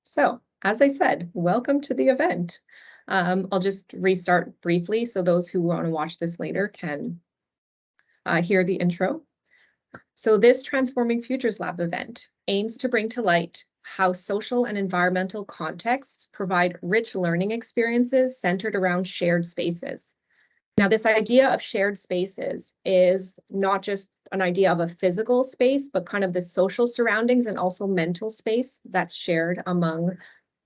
So, as I said, welcome to the event. I'll just restart briefly so those who want to watch this later can hear the intro. So this Transforming Futures Lab event aims to bring to light how social and environmental contexts provide rich learning experiences centered around shared spaces. Now, this idea of shared spaces is not just an idea of a physical space, but kind of the social surroundings and also mental space that's shared among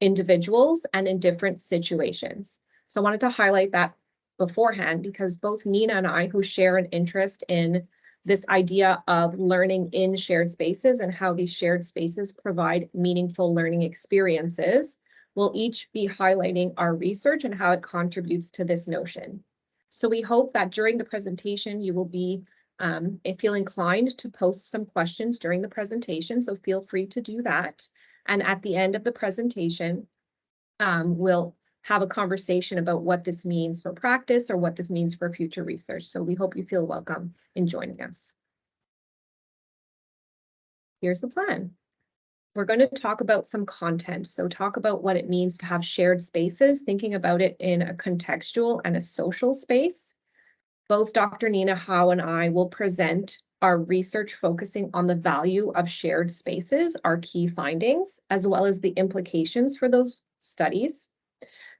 individuals and in different situations. So I wanted to highlight that beforehand because both Nina and I, who share an interest in this idea of learning in shared spaces and how these shared spaces provide meaningful learning experiences, will each be highlighting our research and how it contributes to this notion. So we hope that during the presentation, you will be, feel inclined to post some questions during the presentation, so feel free to do that. And at the end of the presentation, we'll have a conversation about what this means for practice or what this means for future research. So we hope you feel welcome in joining us. Here's the plan. We're going to talk about some content. So talk about what it means to have shared spaces, thinking about it in a contextual and a social space. Both Dr. Nina Howe and I will present our research focusing on the value of shared spaces, our key findings, as well as the implications for those studies.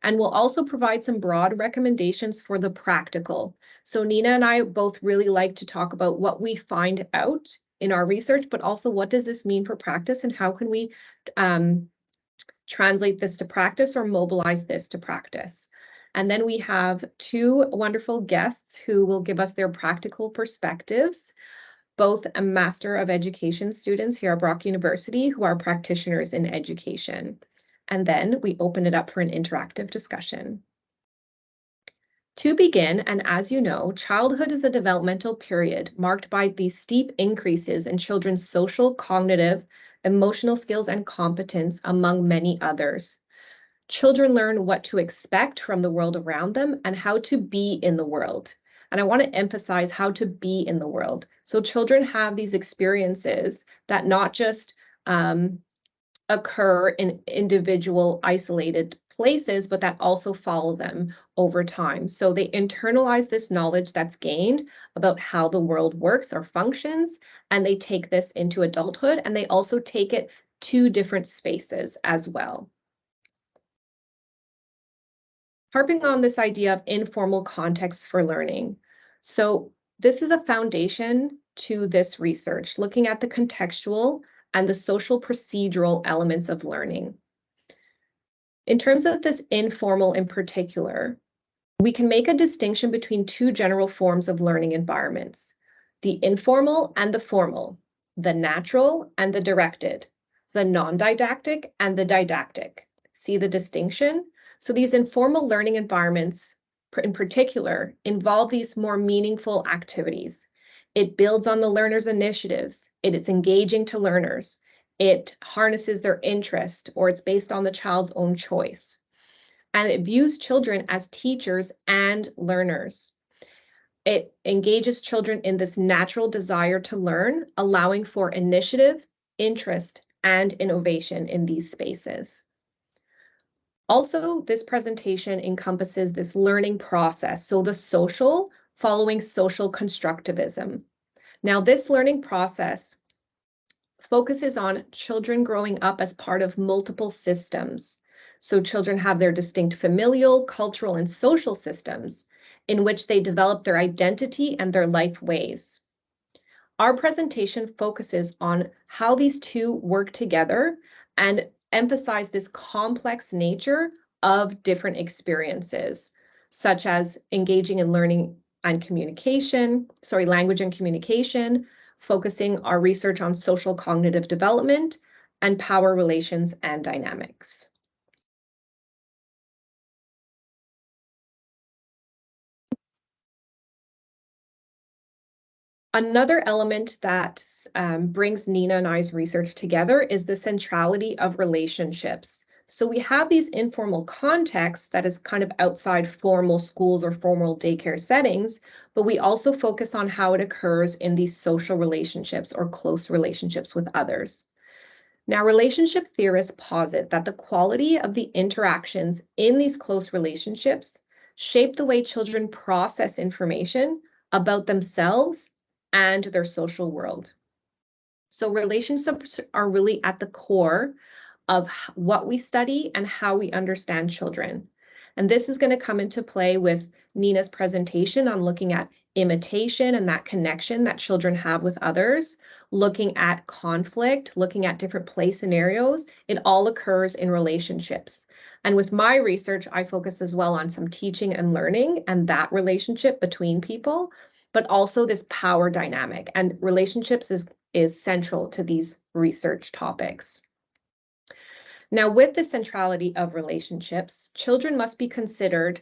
And we'll also provide some broad recommendations for the practical. So Nina and I both really like to talk about what we find out in our research, but also what does this mean for practice and how can we translate this to practice or mobilize this to practice. And then we have two wonderful guests who will give us their practical perspectives, both a Master of Education students here at Brock University who are practitioners in education. And then we open it up for an interactive discussion. To begin, and as you know, childhood is a developmental period marked by these steep increases in children's social, cognitive, emotional skills and competence, among many others. Children learn what to expect from the world around them and how to be in the world. And I want to emphasize how to be in the world. So children have these experiences that not just occur in individual isolated places, but that also follow them over time. So they internalize this knowledge that's gained about how the world works or functions, and they take this into adulthood, and they also take it to different spaces as well. Harping on this idea of informal contexts for learning. So this is a foundation to this research, looking at the contextual and the social procedural elements of learning. In terms of this informal in particular, we can make a distinction between two general forms of learning environments, the informal and the formal, the natural and the directed, the non-didactic and the didactic. See the distinction? So these informal learning environments, in particular, involve these more meaningful activities. It builds on the learner's initiatives. It's engaging to learners. It harnesses their interest, or it's based on the child's own choice. And it views children as teachers and learners. It engages children in this natural desire to learn, allowing for initiative, interest, and innovation in these spaces. Also, this presentation encompasses this learning process, so the social following social constructivism. Now, this learning process focuses on children growing up as part of multiple systems. So children have their distinct familial, cultural, and social systems in which they develop their identity and their life ways. Our presentation focuses on how these two work together and emphasize this complex nature of different experiences, such as engaging in learning and communication, language and communication, focusing our research on social cognitive development and power relations and dynamics. Another element that brings Nina and I's research together is the centrality of relationships. So we have these informal contexts that is kind of outside formal schools or formal daycare settings, but we also focus on how it occurs in these social relationships or close relationships with others. Now, relationship theorists posit that the quality of the interactions in these close relationships shape the way children process information about themselves and their social world. So relationships are really at the core of what we study and how we understand children. And this is going to come into play with Nina's presentation on looking at imitation and that connection that children have with others, looking at conflict, looking at different play scenarios. It all occurs in relationships. And with my research, I focus as well on some teaching and learning and that relationship between people, but also this power dynamic. And relationships is central to these research topics. Now, with the centrality of relationships, children must be considered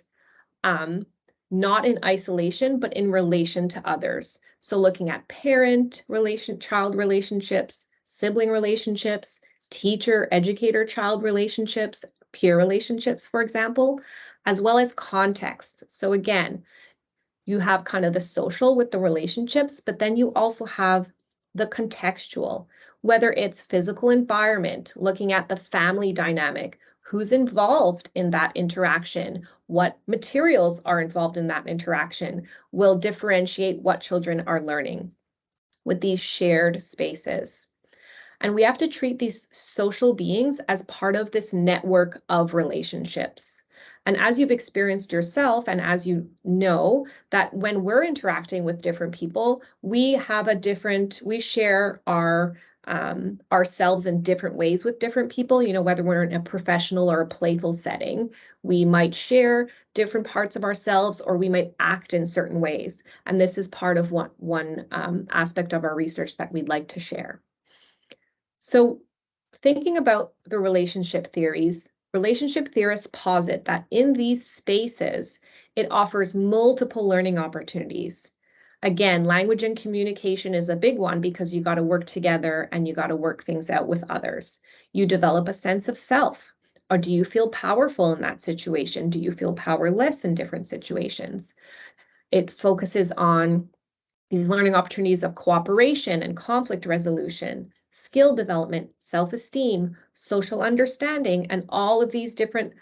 not in isolation, but in relation to others. So looking at parent-child relationships, sibling relationships, teacher-educator-child relationships, peer relationships, for example, as well as context. So again, you have kind of the social with the relationships, but then you also have the contextual, whether it's physical environment, looking at the family dynamic, who's involved in that interaction, what materials are involved in that interaction, will differentiate what children are learning with these shared spaces. And we have to treat these social beings as part of this network of relationships. And as you've experienced yourself, and as you know, that when we're interacting with different people, we share our ourselves in different ways with different people, you know, whether we're in a professional or a playful setting, we might share different parts of ourselves, or we might act in certain ways. And this is part of one aspect of our research that we'd like to share. So thinking about the relationship theories, relationship theorists posit that in these spaces, it offers multiple learning opportunities. Again, language and communication is a big one because you got to work together and you got to work things out with others. You develop a sense of self. Or do you feel powerful in that situation? Do you feel powerless in different situations? It focuses on these learning opportunities of cooperation and conflict resolution, skill development, self-esteem, social understanding, and all of these different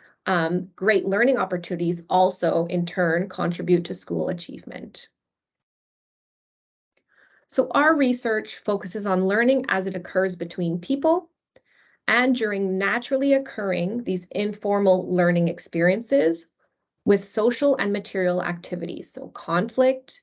great learning opportunities also in turn contribute to school achievement. So our research focuses on learning as it occurs between people and during naturally occurring these informal learning experiences with social and material activities. So conflict,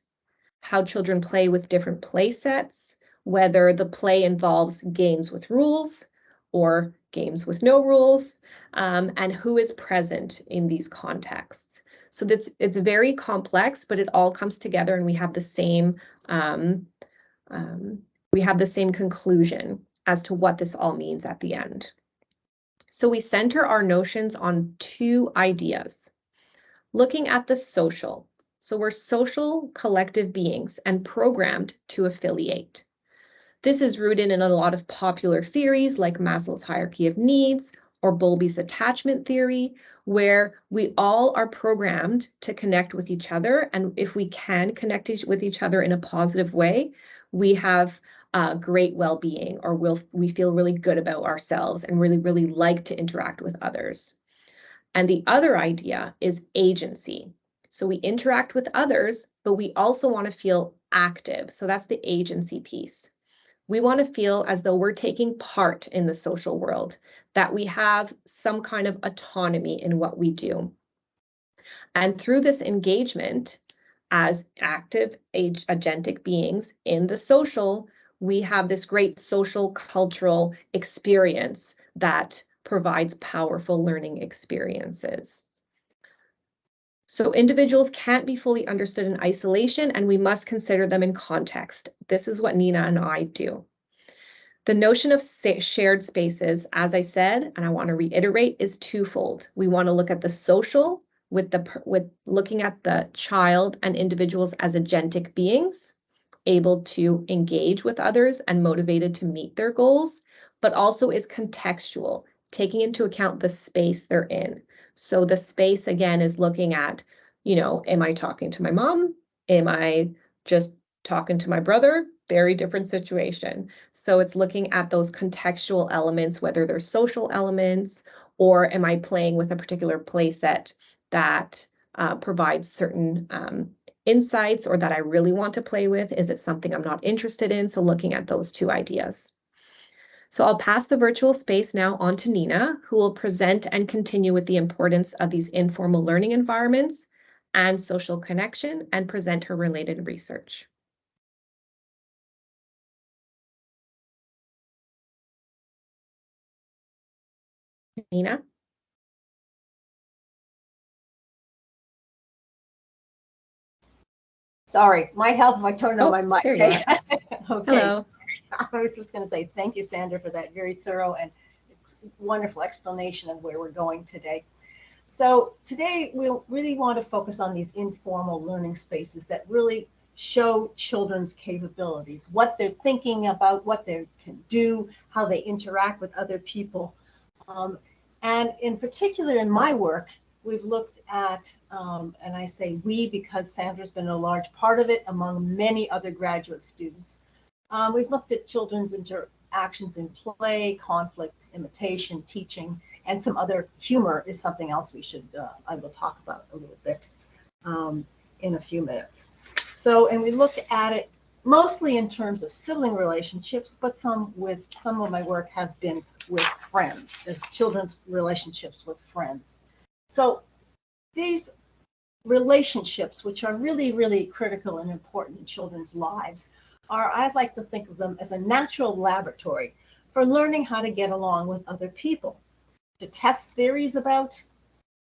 how children play with different play sets, whether the play involves games with rules or games with no rules, and who is present in these contexts. So it's very complex, but it all comes together and we have the same conclusion as to what this all means at the end. So we center our notions on two ideas. Looking at the social. So we're social collective beings and programmed to affiliate. This is rooted in a lot of popular theories like Maslow's hierarchy of needs or Bowlby's attachment theory, where we all are programmed to connect with each other. And if we can connect with each other in a positive way, we have great well-being, or we feel really good about ourselves and really, really like to interact with others. And the other idea is agency. So we interact with others, but we also want to feel active. So that's the agency piece. We want to feel as though we're taking part in the social world, that we have some kind of autonomy in what we do. And through this engagement as active agentic beings in the social, we have this great social cultural experience that provides powerful learning experiences. So individuals can't be fully understood in isolation, and we must consider them in context. This is what Nina and I do. The notion of shared spaces, as I said, and I want to reiterate, is twofold. We want to look at the social with looking at the child and individuals as agentic beings, able to engage with others and motivated to meet their goals, but also is contextual, taking into account the space they're in. So the space, again, is looking at, you know, am I talking to my mom? Am I just talking to my brother? very different situation. So it's looking at those contextual elements, whether they're social elements, or am I playing with a particular play set that provides certain insights, or that I really want to play with? Is it something I'm not interested in? So looking at those two ideas. So I'll pass the virtual space now on to Nina, who will present and continue with the importance of these informal learning environments and social connection, and present her related research. Nina? Sorry, might help if I turn on my mic. There you are. Okay. Hello. I was just going to say thank you, Sandra, for that very thorough and wonderful explanation of where we're going today. So today we really want to focus on these informal learning spaces that really show children's capabilities, what they're thinking about, what they can do, how they interact with other people. And in particular in my work, we've looked at, and I say we because Sandra's been a large part of it among many other graduate students. We've looked at children's interactions in play, conflict, imitation, teaching, and some other humor is something else I will talk about a little bit in a few minutes. So, and we look at it mostly in terms of sibling relationships, but some of my work has been with friends, as children's relationships with friends. So these relationships, which are really, really critical and important in children's lives, I'd like to think of them as a natural laboratory for learning how to get along with other people, to test theories about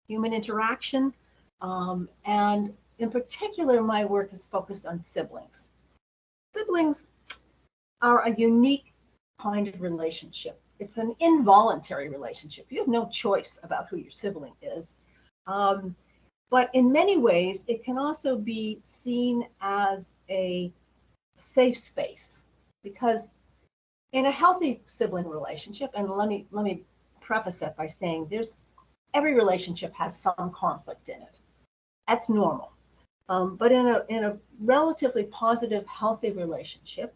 human interaction, and in particular, my work is focused on siblings. Siblings are a unique kind of relationship. It's an involuntary relationship. You have no choice about who your sibling is. But in many ways, it can also be seen as a safe space, because in a healthy sibling relationship, and let me preface it by saying every relationship has some conflict in it. That's normal. But in a relatively positive, healthy relationship,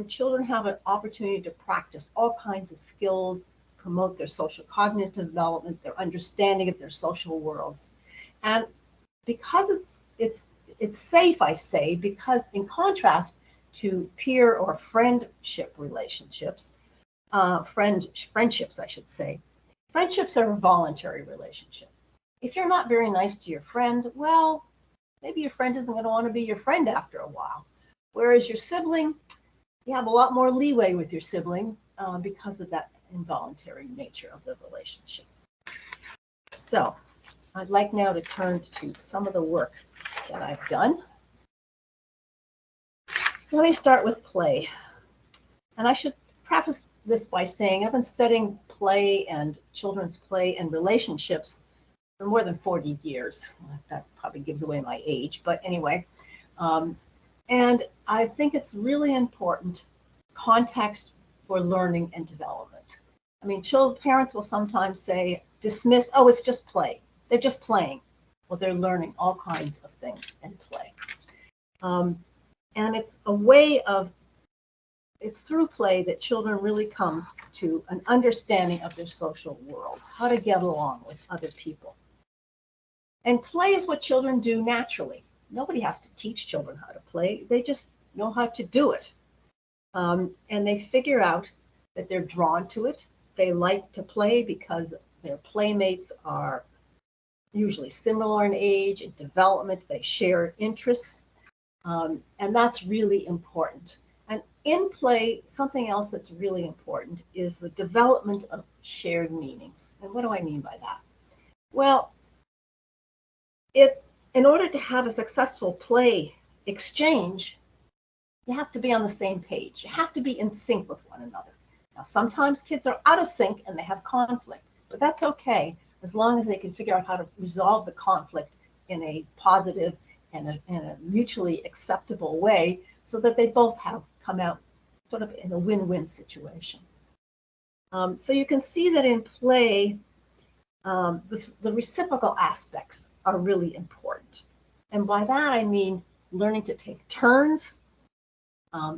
children have an opportunity to practice all kinds of skills, promote their social cognitive development, their understanding of their social worlds. And because it's safe, I say, because in contrast to peer or friendship relationships, friendships, I should say, friendships are a voluntary relationship. If you're not very nice to your friend, well, maybe your friend isn't going to want to be your friend after a while. Whereas your sibling, you have a lot more leeway with your sibling because of that involuntary nature of the relationship. So I'd like now to turn to some of the work that I've done. Let me start with play. And I should preface this by saying I've been studying play and children's play and relationships for more than 40 years. That probably gives away my age, but anyway. And I think it's really important context for learning and development. I mean, parents will sometimes say, dismiss, oh, it's just play. They're just playing. Well, they're learning all kinds of things in play. And it's a way of, it's through play that children really come to an understanding of their social worlds, how to get along with other people. And play is what children do naturally. Nobody has to teach children how to play. They just know how to do it. And they figure out that they're drawn to it. They like to play because their playmates are usually similar in age and development. They share interests. And that's really important. And in play, something else that's really important is the development of shared meanings. And what do I mean by that? Well, in order to have a successful play exchange, you have to be on the same page. You have to be in sync with one another. Now, sometimes kids are out of sync and they have conflict, but that's okay as long as they can figure out how to resolve the conflict in a positive and a mutually acceptable way so that they both have come out sort of in a win-win situation. So you can see that in play, the reciprocal aspects are really important. And by that, I mean learning to take turns,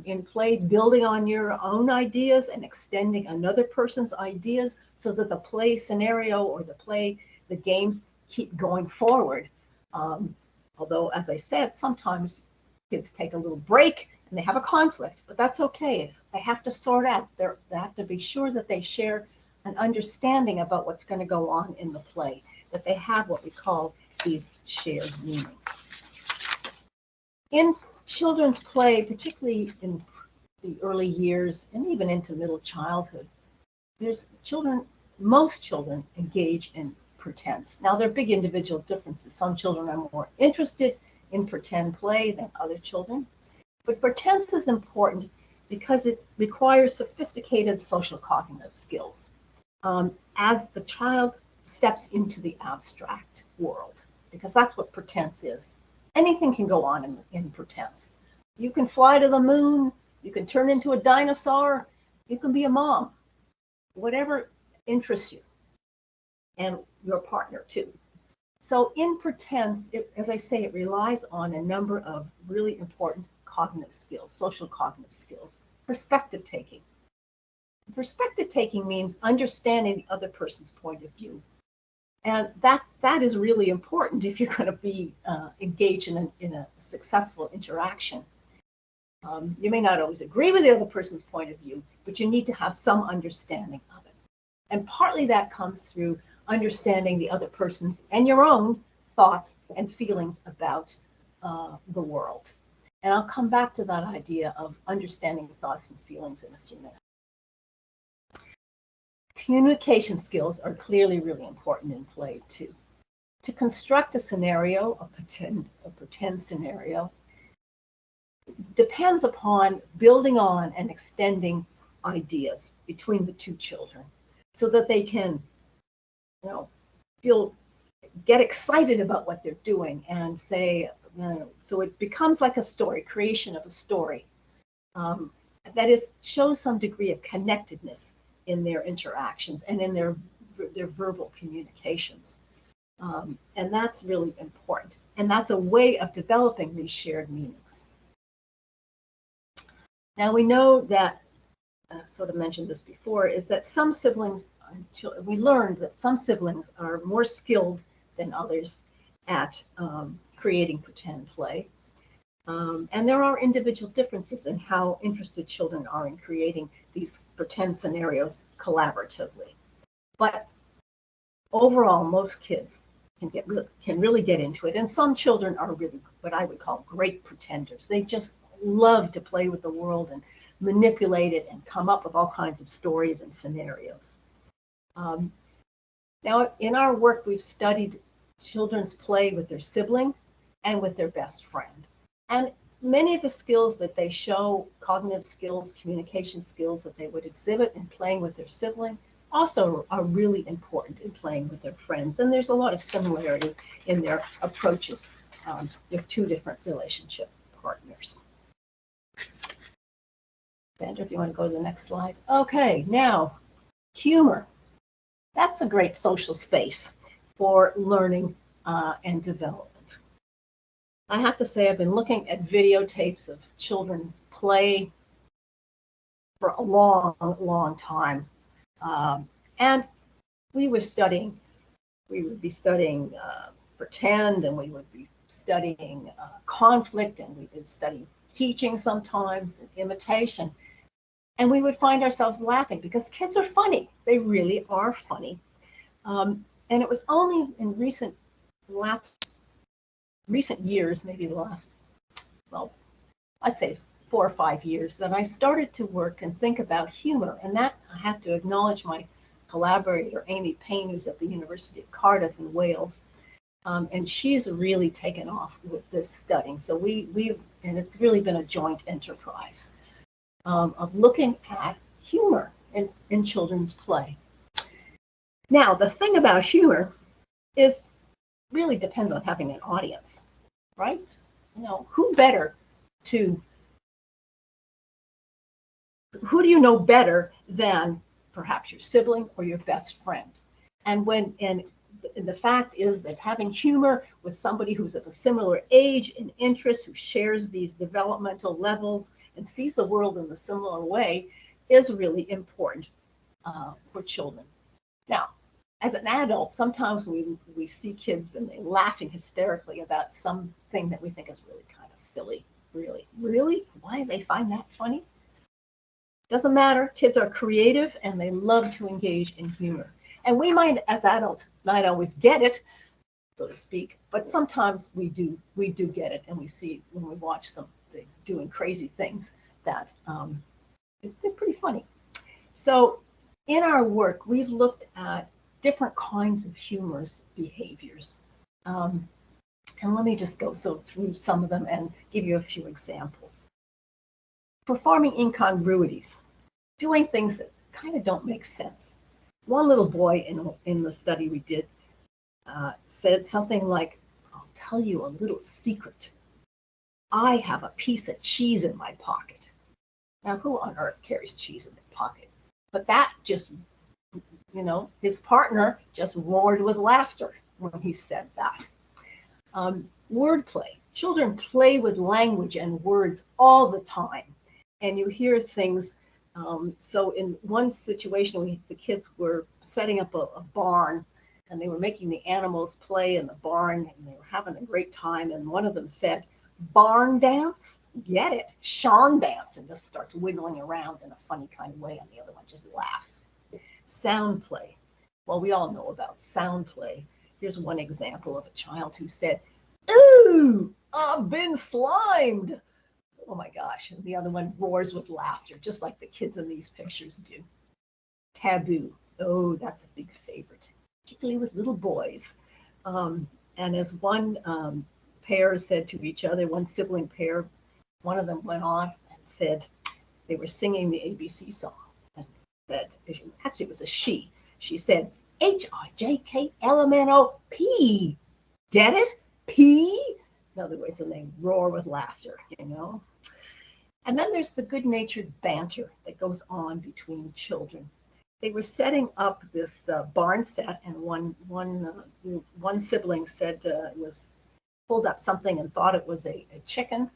in play, building on your own ideas and extending another person's ideas so that the play scenario or the games keep going forward. Although, as I said, sometimes kids take a little break and they have a conflict, but that's okay. They have to sort out. They have to be sure that they share an understanding about what's going to go on in the play, that they have what we call these shared meanings. In children's play, particularly in the early years and even into middle childhood, most children engage in pretense. Now, there are big individual differences. Some children are more interested in pretend play than other children. But pretense is important because it requires sophisticated social cognitive skills as the child steps into the abstract world, because that's what pretense is. Anything can go on in pretense. You can fly to the moon, you can turn into a dinosaur, you can be a mom, whatever interests you, and your partner too. So in pretense, as I say, it relies on a number of really important cognitive skills, social cognitive skills. Perspective taking. Perspective taking means understanding the other person's point of view. And that is really important if you're going to be engaged in a successful interaction. You may not always agree with the other person's point of view, but you need to have some understanding of it. And partly that comes through understanding the other person's and your own thoughts and feelings about the world. And I'll come back to that idea of understanding thoughts and feelings in a few minutes. Communication skills are clearly really important in play too. To construct a scenario, a pretend scenario, depends upon building on and extending ideas between the two children so that they can, get excited about what they're doing and say, so it becomes like a story, creation of a story. That is, shows some degree of connectedness in their interactions and in their verbal communications. And that's really important. And that's a way of developing these shared meanings. Now we know that, I sort of mentioned this before, is that some siblings, we learned that some siblings are more skilled than others at creating pretend play. And there are individual differences in how interested children are in creating these pretend scenarios collaboratively. But overall, most kids can really get into it. And some children are really what I would call great pretenders. They just love to play with the world and manipulate it and come up with all kinds of stories and scenarios. Now, in our work, we've studied children's play with their sibling and with their best friend. And many of the skills that they show, cognitive skills, communication skills that they would exhibit in playing with their sibling, also are really important in playing with their friends. And there's a lot of similarity in their approaches with two different relationship partners. Sandra, if you want to go to the next slide. Okay, now, humor. That's a great social space for learning and development. I have to say, I've been looking at videotapes of children's play for a long, long time. And we would be studying pretend, and we would be studying conflict, and we would study teaching sometimes, and imitation. And we would find ourselves laughing because kids are funny. They really are funny. And it was only in recent years, maybe the last, well, I'd say 4 or 5 years, that I started to work and think about humor. And that, I have to acknowledge my collaborator, Amy Payne, who's at the University of Cardiff in Wales. And she's really taken off with this studying. So and it's really been a joint enterprise of looking at humor in children's play. Now, the thing about humor is really depends on having an audience, right? Who do you know better than perhaps your sibling or your best friend? And the fact is that having humor with somebody who's of a similar age and interest, who shares these developmental levels and sees the world in a similar way, is really important for children. Now, as an adult, sometimes we see kids and they're laughing hysterically about something that we think is really kind of silly. Really? Why do they find that funny? Doesn't matter. Kids are creative and they love to engage in humor. And we might, as adults, not always get it, so to speak, but sometimes we do get it, and we see when we watch them doing crazy things that they're pretty funny. So in our work, we've looked at different kinds of humorous behaviors. And let me just go through some of them and give you a few examples. Performing incongruities, doing things that kind of don't make sense. One little boy in the study we did said something like, "I'll tell you a little secret. I have a piece of cheese in my pocket." Now, who on earth carries cheese in their pocket? But that just, his partner just roared with laughter when he said that. Wordplay. Children play with language and words all the time. And you hear things. So in one situation, the kids were setting up a barn, and they were making the animals play in the barn, and they were having a great time. And one of them said, "Barn dance? Get it? Sharn dance," and just starts wiggling around in a funny kind of way, and the other one just laughs. Sound play. Well, we all know about sound play. Here's one example of a child who said, "Ooh, I've been slimed." Oh my gosh. And the other one roars with laughter, just like the kids in these pictures do. Taboo. Oh, that's a big favorite, particularly with little boys. And as one pair said to each other, one sibling pair, one of them went on and said, they were singing the ABC song, and said, actually it was a she. She said, "HIJKLMNOP. Get it? P?" In other words, and they roar with laughter, And then there's the good-natured banter that goes on between children. They were setting up this barn set, and one sibling said pulled up something and thought it was a chicken,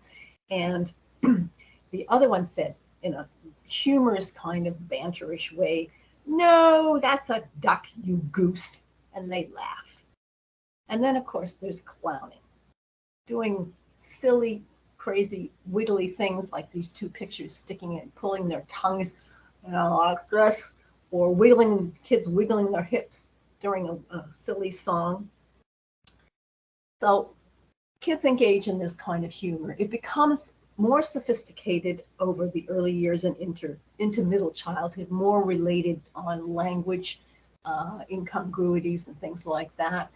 and the other one said, in a humorous kind of banterish way, "No, that's a duck, you goose," and they laugh. And then, of course, there's clowning, doing silly, crazy, wiggly things like these two pictures, sticking and pulling their tongues, like this, or kids wiggling their hips during a silly song. So kids engage in this kind of humor. It becomes more sophisticated over the early years and into middle childhood, more related on language, incongruities and things like that.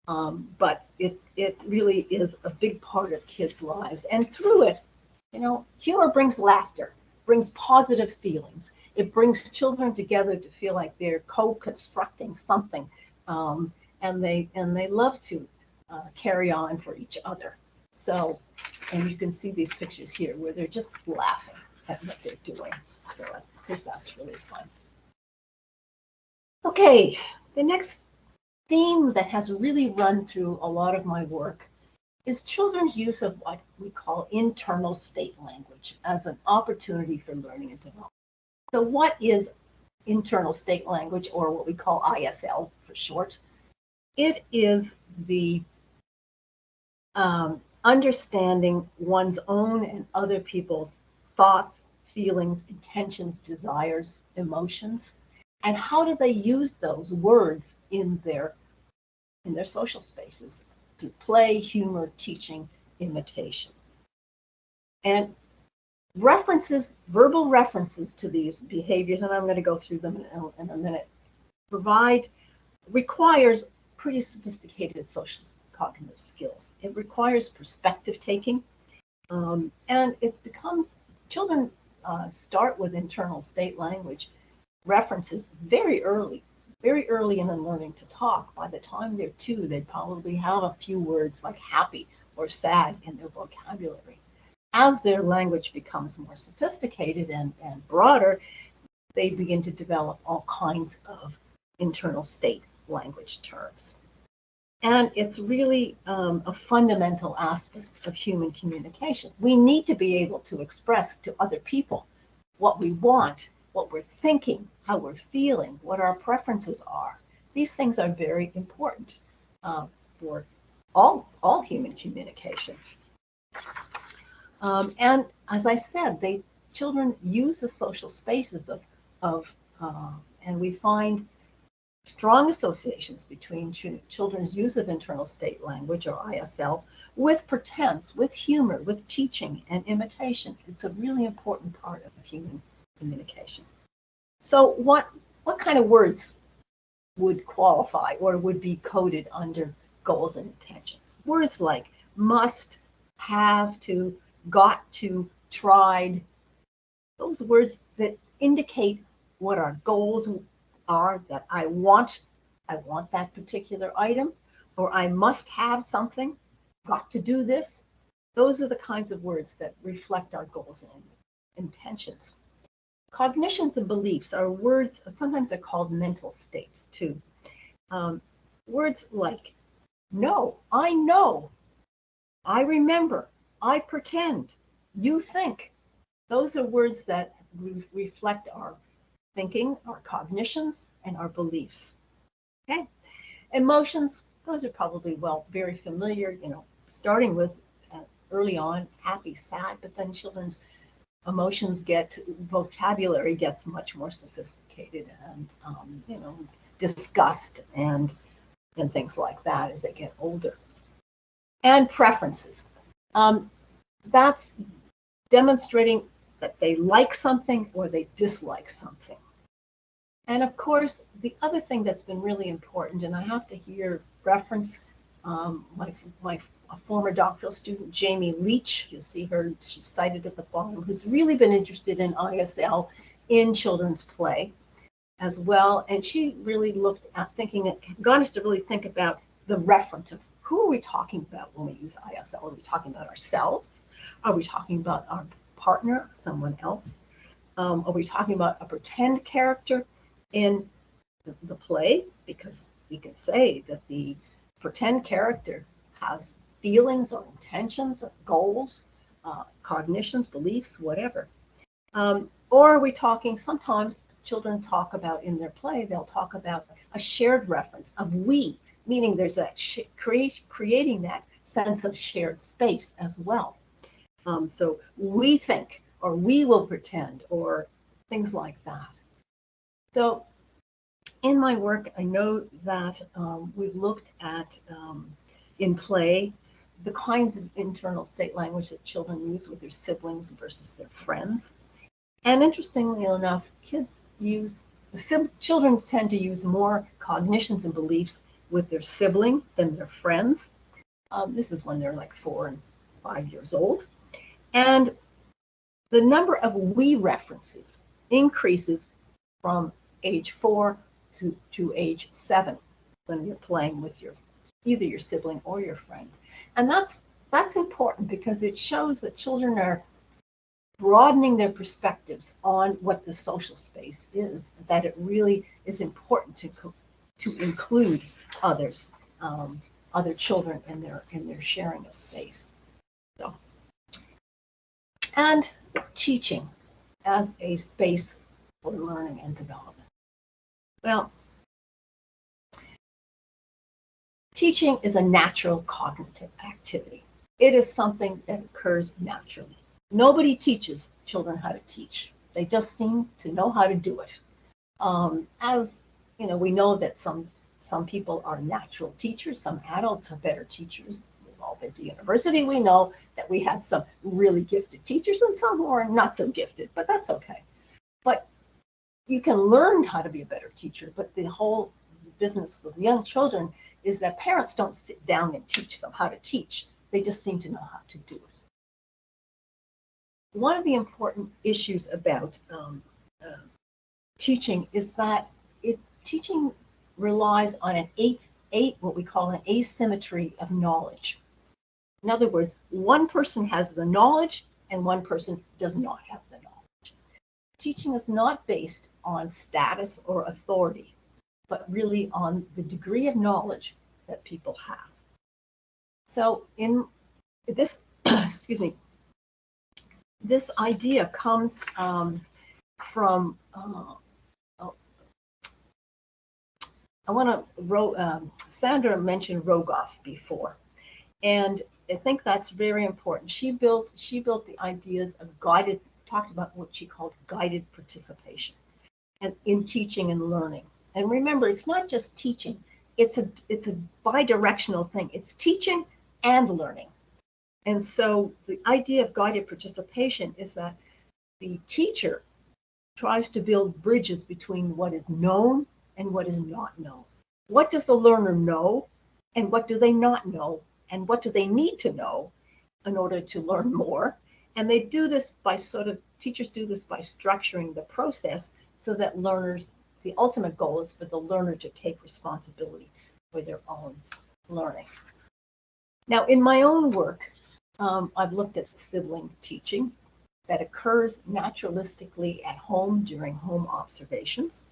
But it really is a big part of kids' lives. And through it, humor brings laughter, brings positive feelings. It brings children together to feel like they're co-constructing something, and they love to carry on for each other. So, and you can see these pictures here where they're just laughing at what they're doing. So I think that's really fun. Okay, the next theme that has really run through a lot of my work is children's use of what we call internal state language as an opportunity for learning and development. So what is internal state language, or what we call ISL for short? It is the understanding one's own and other people's thoughts, feelings, intentions, desires, emotions, and how do they use those words in their social spaces through play, humor, teaching, imitation. And verbal references to these behaviors, and I'm going to go through them in a minute, requires pretty sophisticated social cognitive skills. It requires perspective taking, and it becomes, children start with internal state language references very early in the learning to talk. By the time they're 2, they probably have a few words like happy or sad in their vocabulary. As their language becomes more sophisticated and broader, they begin to develop all kinds of internal state language terms. And it's really a fundamental aspect of human communication. We need to be able to express to other people what we want, what we're thinking, how we're feeling, what our preferences are. These things are very important for all human communication. And as I said, children use the social spaces and we find strong associations between children's use of internal state language, or ISL, with pretense, with humor, with teaching and imitation. It's a really important part of human communication. So what kind of words would qualify or would be coded under goals and intentions? Words like must, have to, got to, tried, those words that indicate what our goals are, that I want that particular item, or I must have something, got to do this. Those are the kinds of words that reflect our goals and intentions. Cognitions and beliefs are words, sometimes they're called mental states too. Words like know, I remember, I pretend, you think. Those are words that reflect our thinking, our cognitions, and our beliefs. Okay, emotions, those are probably very familiar, starting with early on, happy, sad, but then children's vocabulary gets much more sophisticated and, disgust and things like that as they get older. And preferences. That's demonstrating that they like something or they dislike something. And of course, the other thing that's been really important, and I have to here reference my former doctoral student, Jamie Leach. You'll see her, she's cited at the bottom, who's really been interested in ISL in children's play as well. And she really looked at got us to really think about the reference of who are we talking about when we use ISL? Are we talking about ourselves? Are we talking about our partner, someone else? Are we talking about a pretend character in the play? Because we can say that the pretend character has feelings or intentions or goals, cognitions, beliefs, whatever. Or are we talking, sometimes children talk about in their play, they'll talk about a shared reference of we, meaning there's that creating that sense of shared space as well. So we think, or we will pretend, or things like that. So in my work, I know that we've looked at, in play, the kinds of internal state language that children use with their siblings versus their friends. And interestingly enough, children tend to use more cognitions and beliefs with their sibling than their friends. This is when they're like 4 and 5 years old. And the number of we references increases from age 4 to age 7 when you're playing with either your sibling or your friend. And that's important because it shows that children are broadening their perspectives on what the social space is, that it really is important to include others, other children in their sharing of space. So, and teaching as a space for learning and development. Well, teaching is a natural cognitive activity. It is something that occurs naturally. Nobody teaches children how to teach. They just seem to know how to do it. As you know, we know that some people are natural teachers. Some adults are better teachers. We've all been to university. We know that we had some really gifted teachers and some who are not so gifted, but that's okay. But you can learn how to be a better teacher. But the whole business with young children is that parents don't sit down and teach them how to teach. They just seem to know how to do it. One of the important issues about teaching is that teaching relies on what we call an asymmetry of knowledge. In other words, one person has the knowledge and one person does not have the knowledge. Teaching is not based on status or authority. but really on the degree of knowledge that people have. So in this, excuse me, this idea comes from, I want to, Sandra mentioned Rogoff before, and I think that's very important. She built the ideas of guided, talked about what she called guided participation and in teaching and learning. And remember, it's not just teaching, it's a bi-directional thing. It's teaching and learning. And so the idea of guided participation is that the teacher tries to build bridges between what is known and what is not known. What does the learner know, and what do they not know, and what do they need to know in order to learn more? And they do this by teachers do this by structuring the process so that learners, the ultimate goal is for the learner to take responsibility for their own learning. Now, in my own work, I've looked at the sibling teaching that occurs naturalistically at home during home observations,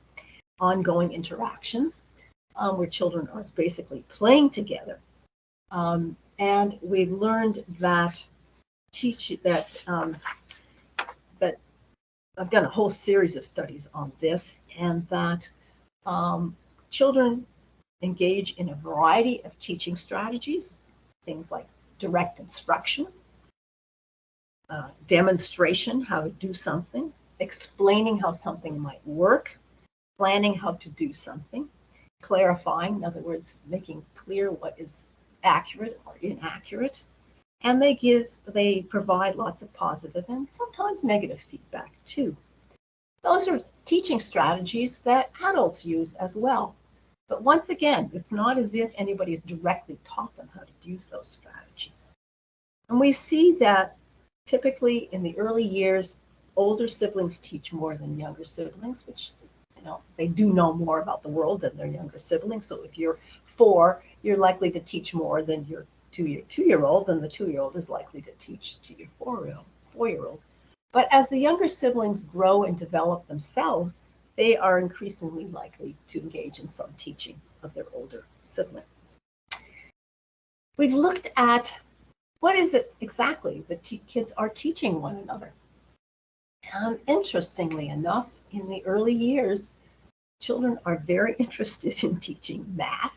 ongoing interactions where children are basically playing together. And we've learned that that I've done a whole series of studies on this, and that children engage in a variety of teaching strategies, things like direct instruction, demonstration, how to do something, explaining how something might work, planning how to do something, clarifying, in other words, making clear what is accurate or inaccurate, and they provide lots of positive and sometimes negative feedback too. Those are teaching strategies that adults use as well. But once again, it's not as if anybody has directly taught them how to use those strategies. And we see that typically in the early years, older siblings teach more than younger siblings, which, they do know more about the world than their younger siblings. So if you're 4, you're likely to teach more than your 2-year-old, and the 2-year-old is likely to teach to your 4-year-old. But as the younger siblings grow and develop themselves, they are increasingly likely to engage in some teaching of their older sibling. We've looked at what is it exactly that kids are teaching one another. And interestingly enough, in the early years, children are very interested in teaching math.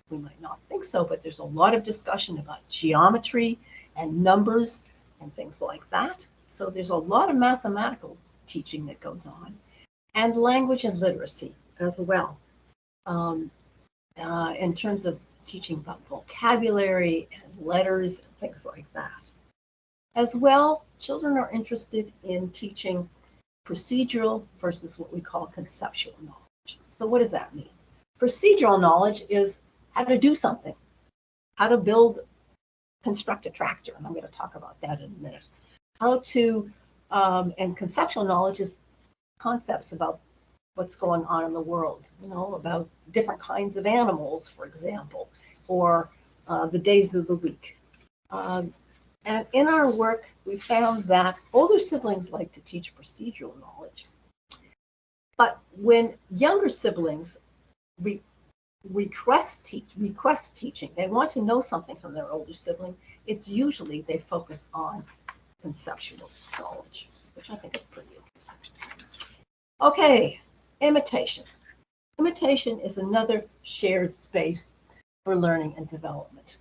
We might not think so, but there's a lot of discussion about geometry and numbers and things like that. So there's a lot of mathematical teaching that goes on, and language and literacy as well, in terms of teaching about vocabulary and letters and things like that. As well, children are interested in teaching procedural versus what we call conceptual knowledge. So what does that mean? Procedural knowledge is how to do something, how to construct a tractor, and I'm going to talk about that in a minute. And conceptual knowledge is concepts about what's going on in the world, about different kinds of animals, for example, or the days of the week. And in our work, we found that older siblings like to teach procedural knowledge. But when younger siblings request teaching, they want to know something from their older sibling, it's usually they focus on conceptual knowledge, which I think is pretty interesting. Okay, imitation. Imitation is another shared space for learning and development.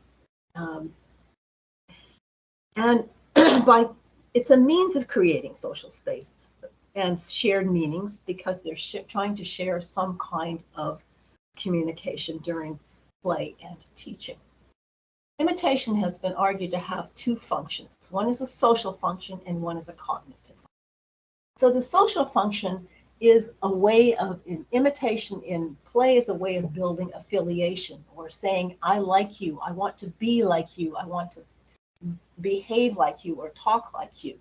And it's a means of creating social spaces and shared meanings because they're trying to share some kind of communication during play and teaching. Imitation has been argued to have 2 functions. One is a social function and one is a cognitive function. So the social function is a way of, imitation in play is a way of building affiliation or saying, I like you, I want to be like you, I want to behave like you or talk like you.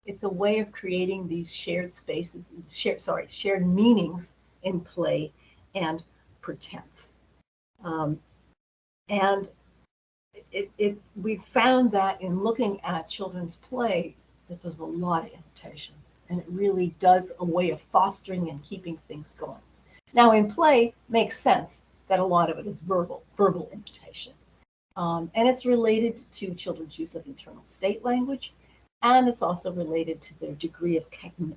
It's a way of creating these shared spaces, shared meanings in play and pretense. And we found that in looking at children's play, that there's a lot of imitation, and it really does a way of fostering and keeping things going. Now in play makes sense that a lot of it is verbal imitation. And it's related to children's use of internal state language, and it's also related to their degree of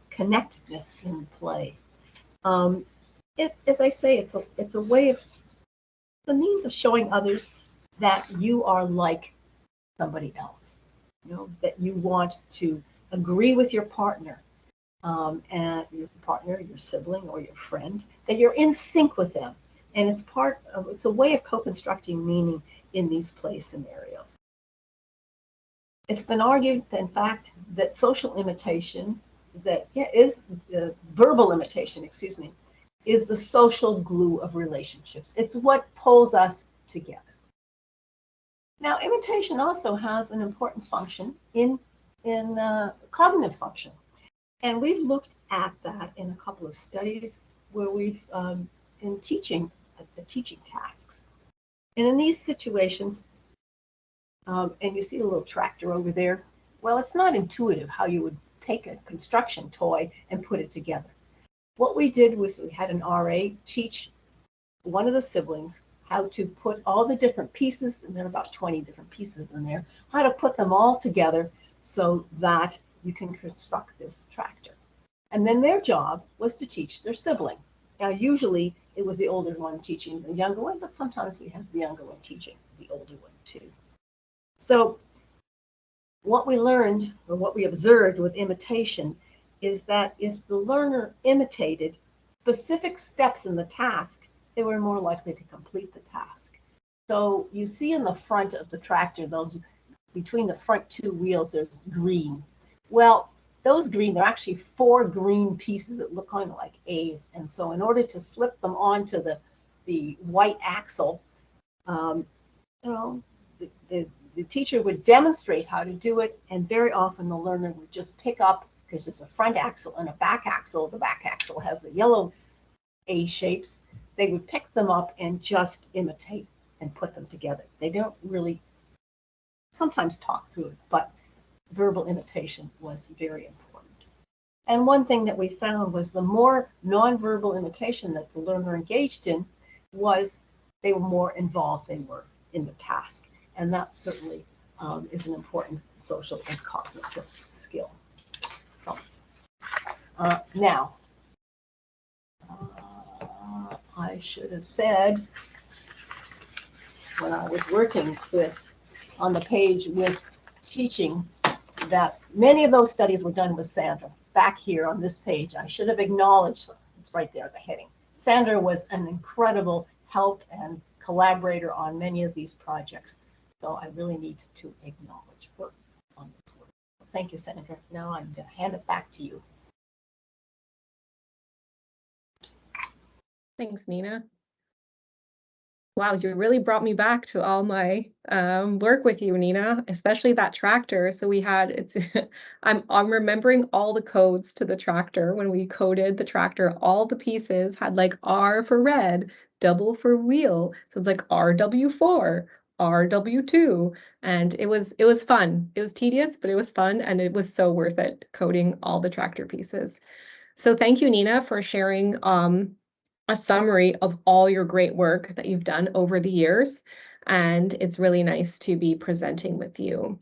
connectedness in play. As I say, it's a way of, the means of showing others that you are like somebody else, that you want to agree with your partner, and your sibling, or your friend, that you're in sync with them. And it's a way of co-constructing meaning in these play scenarios. It's been argued, in fact, that social imitation, verbal imitation, is the social glue of relationships. It's what pulls us together. Now, imitation also has an important function in cognitive function. And we've looked at that in a couple of studies where we've in teaching tasks. And in these situations, and you see a little tractor over there, well, it's not intuitive how you would take a construction toy and put it together. What we did was we had an RA teach one of the siblings how to put all the different pieces, and there are about 20 different pieces in there, how to put them all together so that you can construct this tractor. And then their job was to teach their sibling. Now, usually it was the older one teaching the younger one, but sometimes we have the younger one teaching the older one too. So what we learned, or what we observed with imitation, is that if the learner imitated specific steps in the task, they were more likely to complete the task. So you see in the front of the tractor, between the front two wheels, there's green. Well, those green, they're actually 4 green pieces that look kind of like A's. And so in order to slip them onto the white axle, the teacher would demonstrate how to do it, and very often the learner would just pick up, because there's a front axle and a back axle. The back axle has the yellow A shapes. They would pick them up and just imitate and put them together. They don't really sometimes talk through it, but verbal imitation was very important. And one thing that we found was the more nonverbal imitation that the learner engaged in, was they were more involved they were in the task. And that certainly is an important social and cognitive skill. So now, I should have said when I was working on the page with teaching, that many of those studies were done with Sandra. Back here on this page, I should have acknowledged, it's right there, the heading. Sandra was an incredible help and collaborator on many of these projects. So I really need to acknowledge her on this work. Thank you, Sandra. Now I'm going to hand it back to you. Thanks, Nina. Wow, you really brought me back to all my work with you, Nina, especially that tractor. So we had, I'm remembering all the codes to the tractor. When we coded the tractor, all the pieces had like R for red, double for wheel. So it's like RW4, RW2, and it was fun. It was tedious, but it was fun, and it was so worth it coding all the tractor pieces. So thank you, Nina, for sharing a summary of all your great work that you've done over the years. And it's really nice to be presenting with you.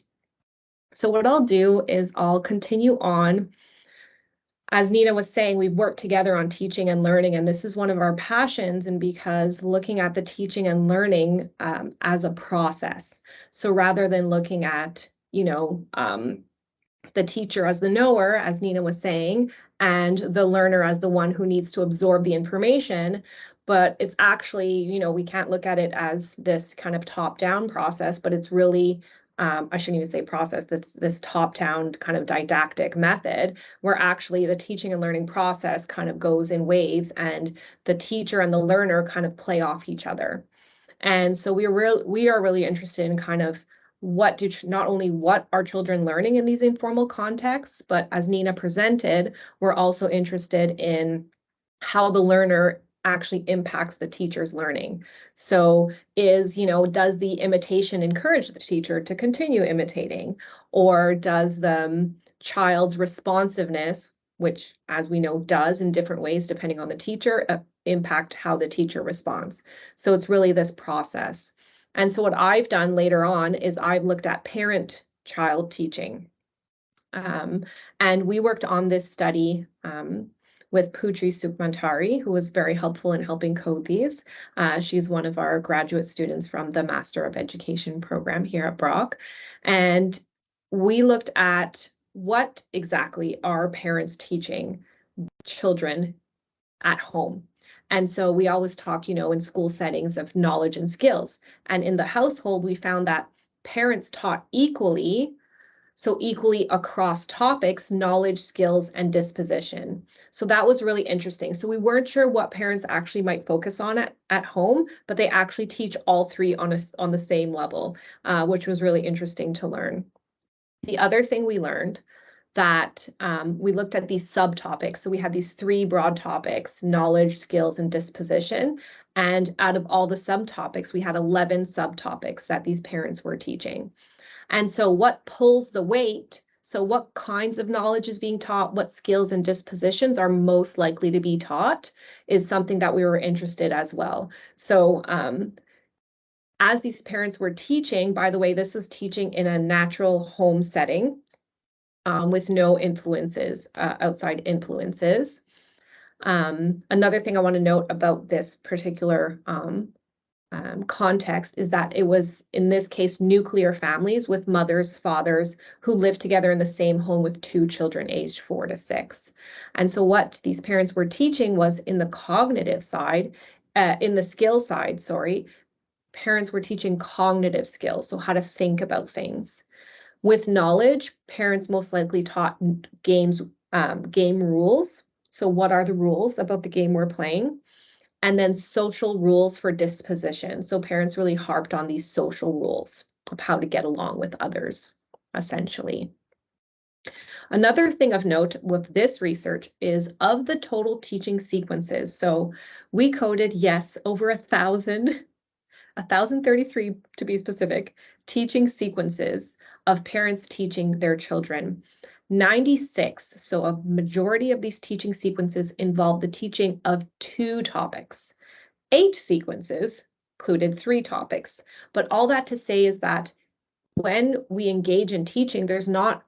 So what I'll do is I'll continue on. As Nina was saying, we've worked together on teaching and learning, and this is one of our passions, and because looking at the teaching and learning as a process. So rather than looking at, the teacher as the knower, as Nina was saying, and the learner as the one who needs to absorb the information, but it's actually, we can't look at it as this kind of top-down process, but it's really, I shouldn't even say process, this top-down kind of didactic method, where actually the teaching and learning process kind of goes in waves, and the teacher and the learner kind of play off each other. And so we are really interested in kind of not only what are children learning in these informal contexts, but as Nina presented, we're also interested in how the learner actually impacts the teacher's learning. So does the imitation encourage the teacher to continue imitating, or does the child's responsiveness, which as we know does in different ways depending on the teacher, impact how the teacher responds. So it's really this process. And so what I've done later on is I've looked at parent-child teaching. And we worked on this study with Putri Sukmantari, who was very helpful in helping code these. She's one of our graduate students from the Master of Education program here at Brock. And we looked at what exactly are parents teaching children at home. And so we always talk, in school settings of knowledge and skills. And in the household, we found that parents taught equally, so equally across topics, knowledge, skills, and disposition. So that was really interesting. So we weren't sure what parents actually might focus on at home, but they actually teach all three on the same level, which was really interesting to learn. The other thing we learned that we looked at these subtopics. So we had these three broad topics: knowledge, skills, and disposition. And out of all the subtopics, we had 11 subtopics that these parents were teaching. And so what pulls the weight? So what kinds of knowledge is being taught, what skills and dispositions are most likely to be taught, is something that we were interested as well. So as these parents were teaching, by the way, this was teaching in a natural home setting with no influences, outside influences. Another thing I want to note about this particular context is that it was, in this case, nuclear families with mothers, fathers who lived together in the same home with 2 children aged 4 to 6. And so what these parents were teaching was in the cognitive side, in the skill side, parents were teaching cognitive skills, so how to think about things. With knowledge, parents most likely taught game rules. So what are the rules about the game we're playing? And then social rules for disposition. So parents really harped on these social rules of how to get along with others, essentially. Another thing of note with this research is of the total teaching sequences. So we coded, yes, over 1,033 to be specific, teaching sequences of parents teaching their children. 96, so a majority of these teaching sequences involve the teaching of 2 topics. 8 sequences included 3 topics, but all that to say is that when we engage in teaching, there's not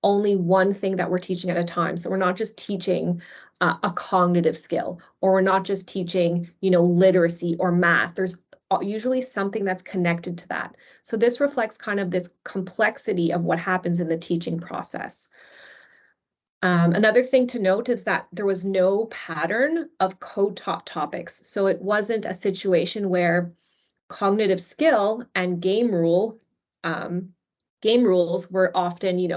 only one thing that we're teaching at a time. So we're not just teaching a cognitive skill, or we're not just teaching, literacy or math. There's usually something that's connected to that. So this reflects kind of this complexity of what happens in the teaching process. Another thing to note is that there was no pattern of co-taught topics. So it wasn't a situation where cognitive skill and game rules were often,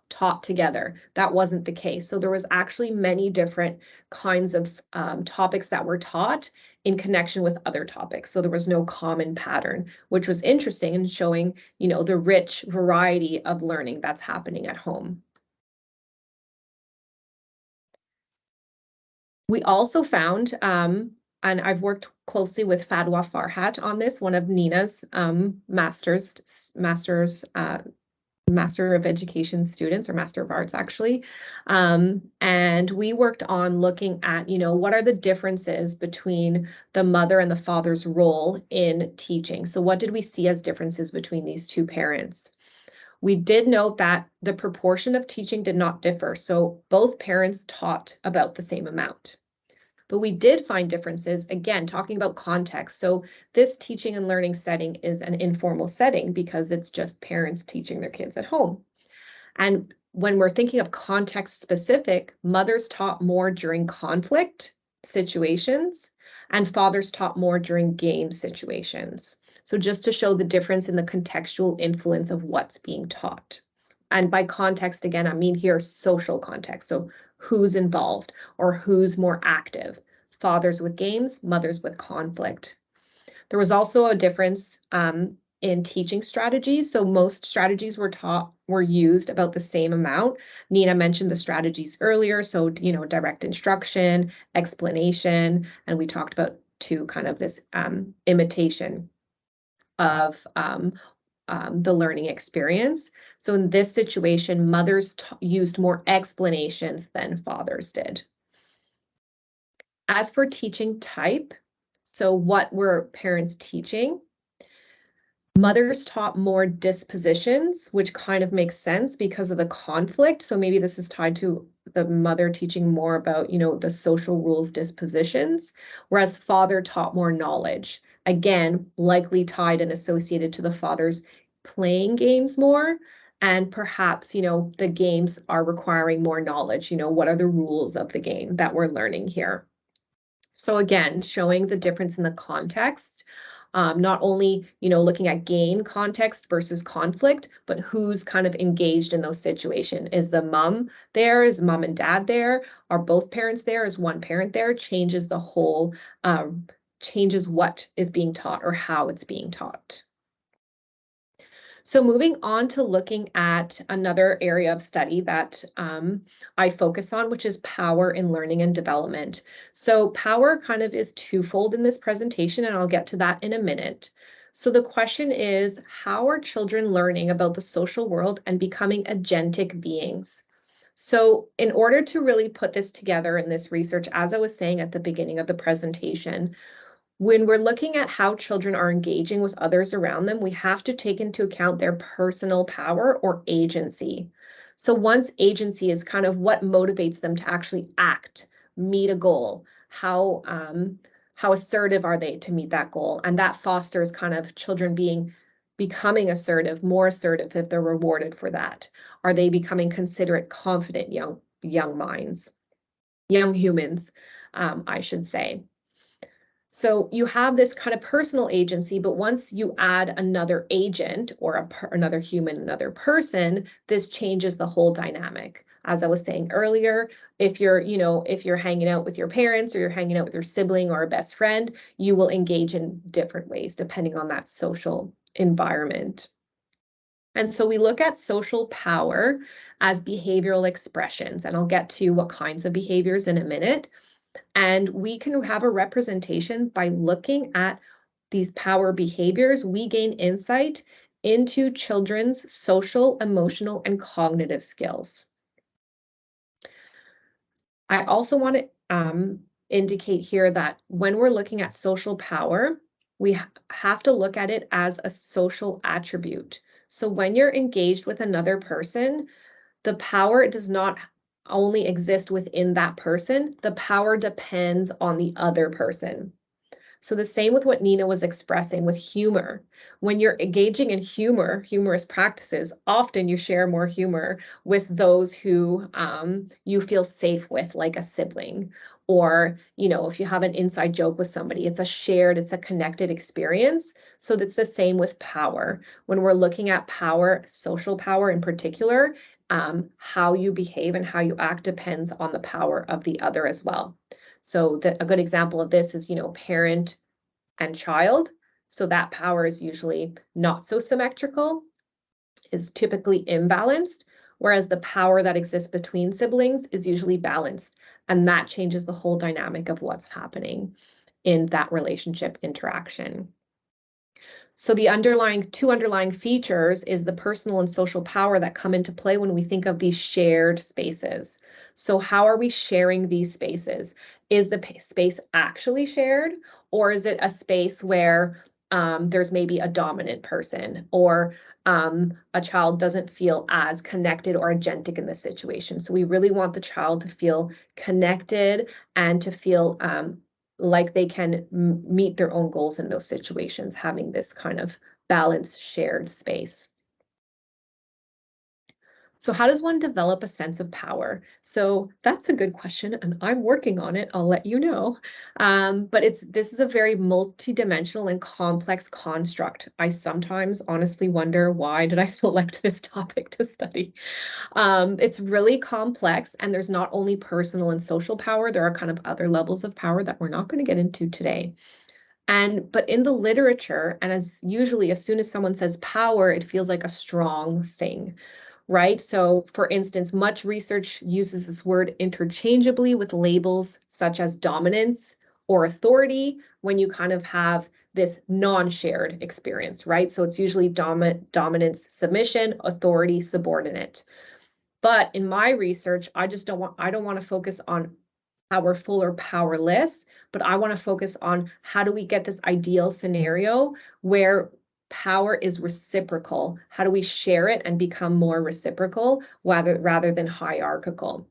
taught together. That wasn't the case. So there was actually many different kinds of topics that were taught in connection with other topics. So there was no common pattern, which was interesting in showing, the rich variety of learning that's happening at home. We also found, and I've worked closely with Fadwa Farhat on this, one of Nina's Master of Education students, or Master of Arts actually. And we worked on looking at, what are the differences between the mother and the father's role in teaching? So what did we see as differences between these 2 parents? We did note that the proportion of teaching did not differ, so both parents taught about the same amount. But we did find differences, again, talking about context. So this teaching and learning setting is an informal setting because it's just parents teaching their kids at home. And when we're thinking of context specific, mothers taught more during conflict situations and fathers taught more during game situations. So just to show the difference in the contextual influence of what's being taught. And by context, again, I mean here social context. So who's involved or who's more active. Fathers with games, mothers with conflict. There was also a difference in teaching strategies. So most strategies were used about the same amount. Nina mentioned the strategies earlier. So, direct instruction, explanation, and we talked about too kind of this imitation of the learning experience. So in this situation, mothers used more explanations than fathers did. As for teaching type, so what were parents teaching? Mothers taught more dispositions, which kind of makes sense because of the conflict. So maybe this is tied to the mother teaching more about, the social rules, dispositions, whereas father taught more knowledge. Again, likely tied and associated to the father's playing games more. And perhaps, the games are requiring more knowledge. What are the rules of the game that we're learning here? So again, showing the difference in the context. Not only, looking at game context versus conflict, but who's kind of engaged in those situations. Is the mom there? Is mom and dad there? Are both parents there? Is one parent there? Changes the whole, changes what is being taught or how it's being taught. So moving on to looking at another area of study that I focus on, which is power in learning and development. So power kind of is twofold in this presentation, and I'll get to that in a minute. So the question is, how are children learning about the social world and becoming agentic beings? So in order to really put this together in this research, as I was saying at the beginning of the presentation, when we're looking at how children are engaging with others around them, we have to take into account their personal power or agency. So once agency is kind of what motivates them to actually act, meet a goal, how assertive are they to meet that goal? And that fosters kind of children becoming assertive, more assertive if they're rewarded for that. Are they becoming considerate, confident young minds, young humans, I should say. So you have this kind of personal agency, but once you add another agent or another human, another person, this changes the whole dynamic. As I was saying earlier, if you're hanging out with your parents or you're hanging out with your sibling or a best friend, you will engage in different ways depending on that social environment. And so we look at social power as behavioral expressions, and I'll get to what kinds of behaviors in a minute. And we can have a representation by looking at these power behaviors. We gain insight into children's social, emotional, and cognitive skills. I also want to indicate here that when we're looking at social power, we have to look at it as a social attribute. So when you're engaged with another person, the power does not only exist within that person, the power depends on the other person. So the same with what Nina was expressing with humor. When you're engaging in humorous practices, often you share more humor with those who you feel safe with, like a sibling. Or, if you have an inside joke with somebody, it's a connected experience. So that's the same with power. When we're looking at power, social power in particular, how you behave and how you act depends on the power of the other as well. So a good example of this is, parent and child. So that power is usually not so symmetrical, is typically imbalanced, whereas the power that exists between siblings is usually balanced. And that changes the whole dynamic of what's happening in that relationship interaction. So the two underlying features is the personal and social power that come into play when we think of these shared spaces. So how are we sharing these spaces? Is the space actually shared, or is it a space where there's maybe a dominant person, or a child doesn't feel as connected or agentic in the situation? So we really want the child to feel connected and to feel like they can meet their own goals in those situations, having this kind of balanced shared space. So how does one develop a sense of power? So that's a good question, and I'm working on it. I'll let you know. But this is a very multidimensional and complex construct. I sometimes honestly wonder, why did I select this topic to study? It's really complex, and there's not only personal and social power, there are kind of other levels of power that we're not going to get into today. But in the literature, and as soon as someone says power, it feels like a strong thing. Right? So for instance, much research uses this word interchangeably with labels such as dominance or authority when you kind of have this non-shared experience, right? So it's usually dominance, submission, authority, subordinate. But in my research, I don't want to focus on powerful or powerless, but I want to focus on how do we get this ideal scenario where power is reciprocal? How do we share it and become more reciprocal rather than hierarchical?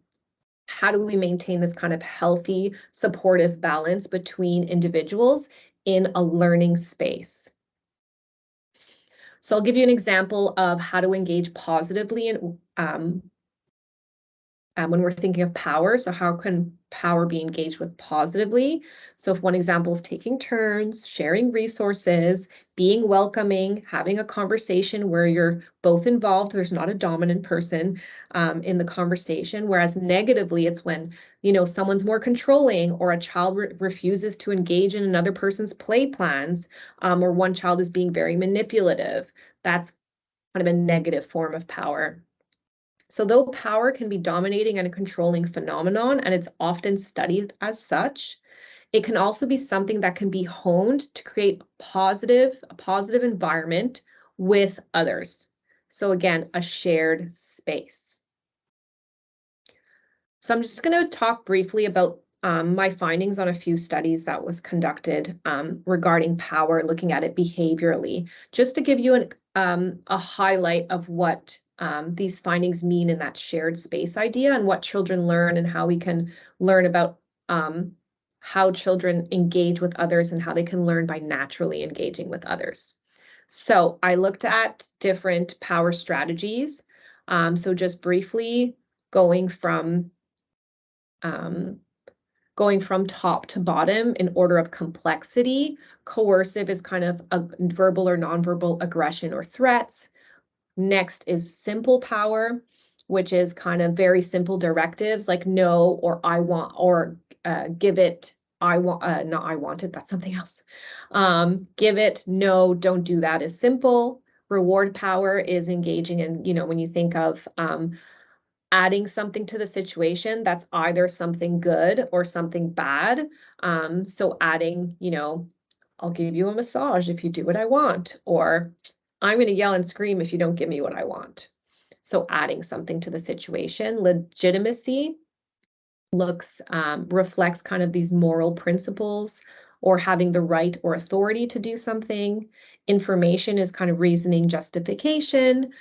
How do we maintain this kind of healthy, supportive balance between individuals in a learning space? So I'll give you an example of how to engage positively in when we're thinking of power. So how can power be engaged with positively? So if one example is taking turns, sharing resources, being welcoming, having a conversation where you're both involved, there's not a dominant person in the conversation. Whereas negatively, it's when, someone's more controlling or a child refuses to engage in another person's play plans, or one child is being very manipulative. That's kind of a negative form of power. So though power can be dominating and a controlling phenomenon, and it's often studied as such, it can also be something that can be honed to create a positive environment with others. So again, a shared space. So I'm just going to talk briefly about my findings on a few studies that was conducted regarding power, looking at it behaviorally, just to give you a highlight of what these findings mean in that shared space idea and what children learn and how we can learn about how children engage with others and how they can learn by naturally engaging with others. So I looked at different power strategies. So just briefly going from top to bottom in order of complexity. Coercive is kind of a verbal or nonverbal aggression or threats. Next is simple power, which is kind of very simple directives like no, or I want, or give it, I want, not I want it, that's something else. Give it, no, don't do that is simple. Reward power is engaging in, when you think of adding something to the situation, that's either something good or something bad. So adding, I'll give you a massage if you do what I want, or I'm going to yell and scream if you don't give me what I want. So adding something to the situation. Legitimacy reflects kind of these moral principles or having the right or authority to do something. Information is kind of reasoning justification.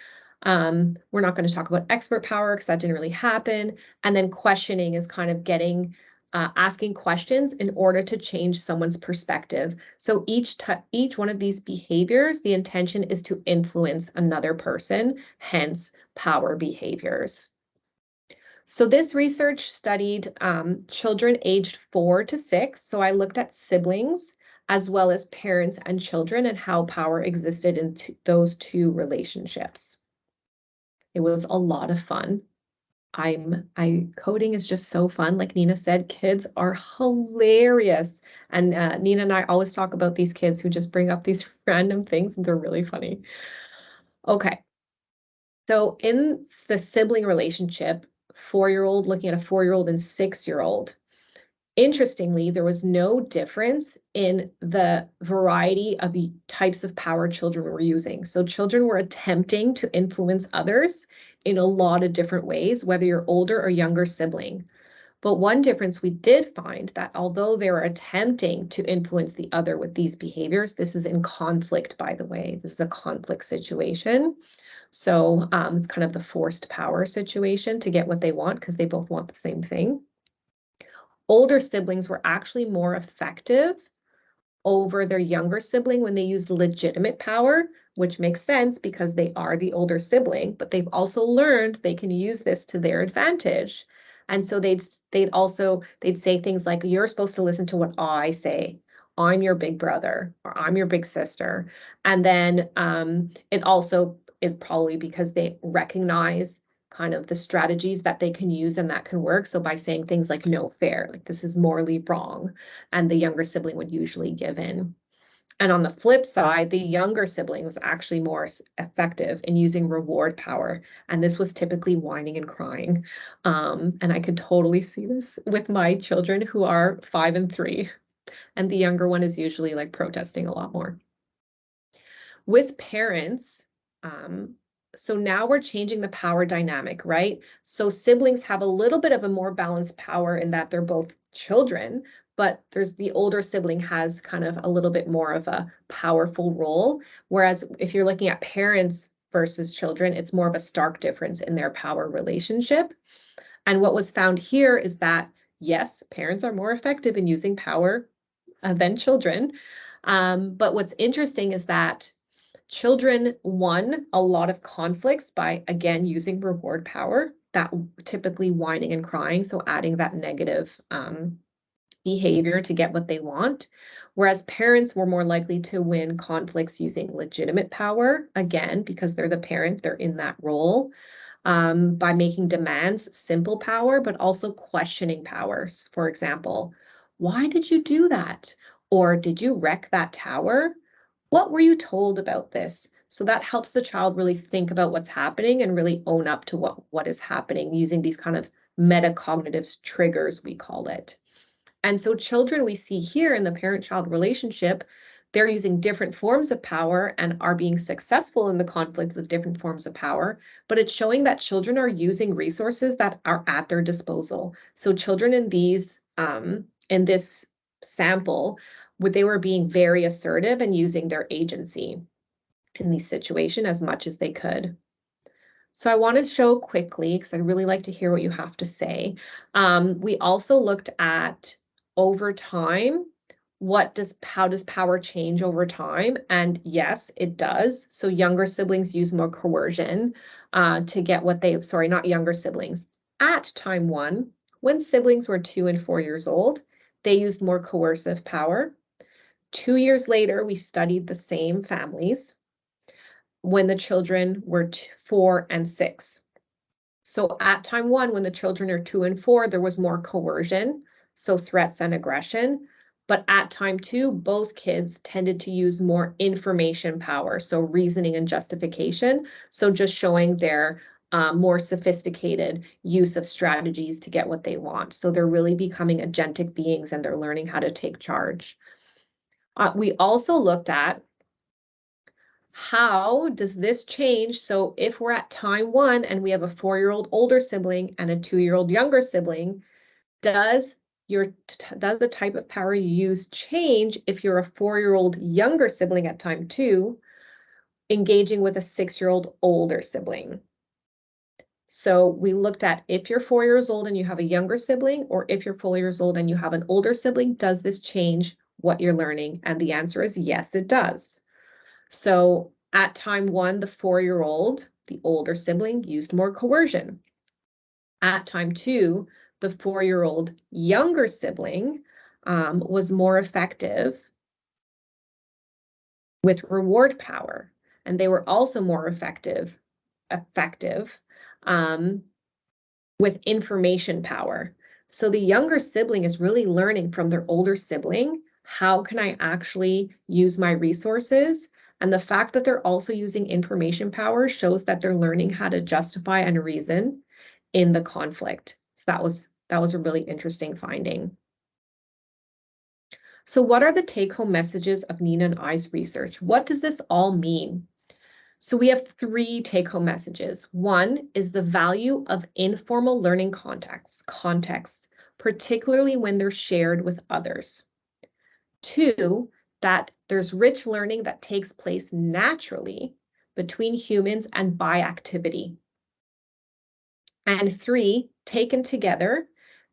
We're not going to talk about expert power because that didn't really happen. And then questioning is kind of asking questions in order to change someone's perspective. So each one of these behaviors, the intention is to influence another person, hence power behaviors. So this research studied children aged 4 to 6. So I looked at siblings as well as parents and children and how power existed in those two relationships. It was a lot of fun. Coding is just so fun. Like Nina said, kids are hilarious. And Nina and I always talk about these kids who just bring up these random things and they're really funny. Okay. So in the sibling relationship, 4-year-old looking at a 4-year-old and 6-year-old, interestingly, there was no difference in the variety of types of power children were using. So children were attempting to influence others in a lot of different ways, whether you're older or younger sibling. But one difference we did find that although they were attempting to influence the other with these behaviors, this is in conflict, by the way. This is a conflict situation. So it's kind of the forced power situation to get what they want because they both want the same thing. Older siblings were actually more effective over their younger sibling when they used legitimate power, which makes sense because they are the older sibling, but they've also learned they can use this to their advantage. And so they'd say things like, you're supposed to listen to what I say. I'm your big brother, or I'm your big sister. And then it also is probably because they recognize kind of the strategies that they can use and that can work. So by saying things like no fair, like this is morally wrong, and the younger sibling would usually give in. And on the flip side, the younger sibling was actually more effective in using reward power. And this was typically whining and crying. And I could totally see this with my children who are 5 and 3. And the younger one is usually like protesting a lot more. With parents, so now we're changing the power dynamic, right? So siblings have a little bit of a more balanced power in that they're both children, but the older sibling has kind of a little bit more of a powerful role. Whereas if you're looking at parents versus children, it's more of a stark difference in their power relationship. And what was found here is that, yes, parents are more effective in using power than children. But what's interesting is that children won a lot of conflicts by, again, using reward power, that typically whining and crying, so adding that negative behavior to get what they want. Whereas parents were more likely to win conflicts using legitimate power, again, because they're the parent, they're in that role, by making demands, simple power, but also questioning powers. For example, why did you do that? Or did you wreck that tower? What were you told about this? So that helps the child really think about what's happening and really own up to what is happening using these kind of metacognitive triggers, we call it. And so children we see here in the parent-child relationship, they're using different forms of power and are being successful in the conflict with different forms of power, but it's showing that children are using resources that are at their disposal. So children in this sample, they were being very assertive and using their agency in these situations as much as they could. So I want to show quickly, because I'd really like to hear what you have to say. We also looked at over time, how does power change over time? And yes, it does. So younger siblings use more coercion to get what not younger siblings. At time 1, when siblings were 2 and 4 years old, they used more coercive power. 2 years later, we studied the same families when the children were 4 and 6. So at time 1, when the children are 2 and 4, there was more coercion, so threats and aggression. But at time 2, both kids tended to use more information power, so reasoning and justification. So just showing their more sophisticated use of strategies to get what they want. So they're really becoming agentic beings and they're learning how to take charge. We also looked at how does this change? So if we're at time 1 and we have a 4-year-old older sibling and a 2-year-old younger sibling, does the type of power you use change if you're a 4-year-old younger sibling at time 2 engaging with a 6-year-old older sibling? So we looked at if you're 4 years old and you have a younger sibling, or if you're 4 years old and you have an older sibling, does this change what you're learning? And the answer is yes, it does. So at time 1, the 4-year-old, the older sibling, used more coercion. At time 2, the 4-year-old younger sibling was more effective with reward power. And they were also more effective with information power. So the younger sibling is really learning from their older sibling, how can I actually use my resources? And the fact that they're also using information power shows that they're learning how to justify and reason in the conflict. So that was a really interesting finding. So what are the take-home messages of Nina and I's research? What does this all mean? So we have 3 take-home messages. 1 is the value of informal learning contexts, particularly when they're shared with others. 2, that there's rich learning that takes place naturally between humans and by activity. And 3, taken together,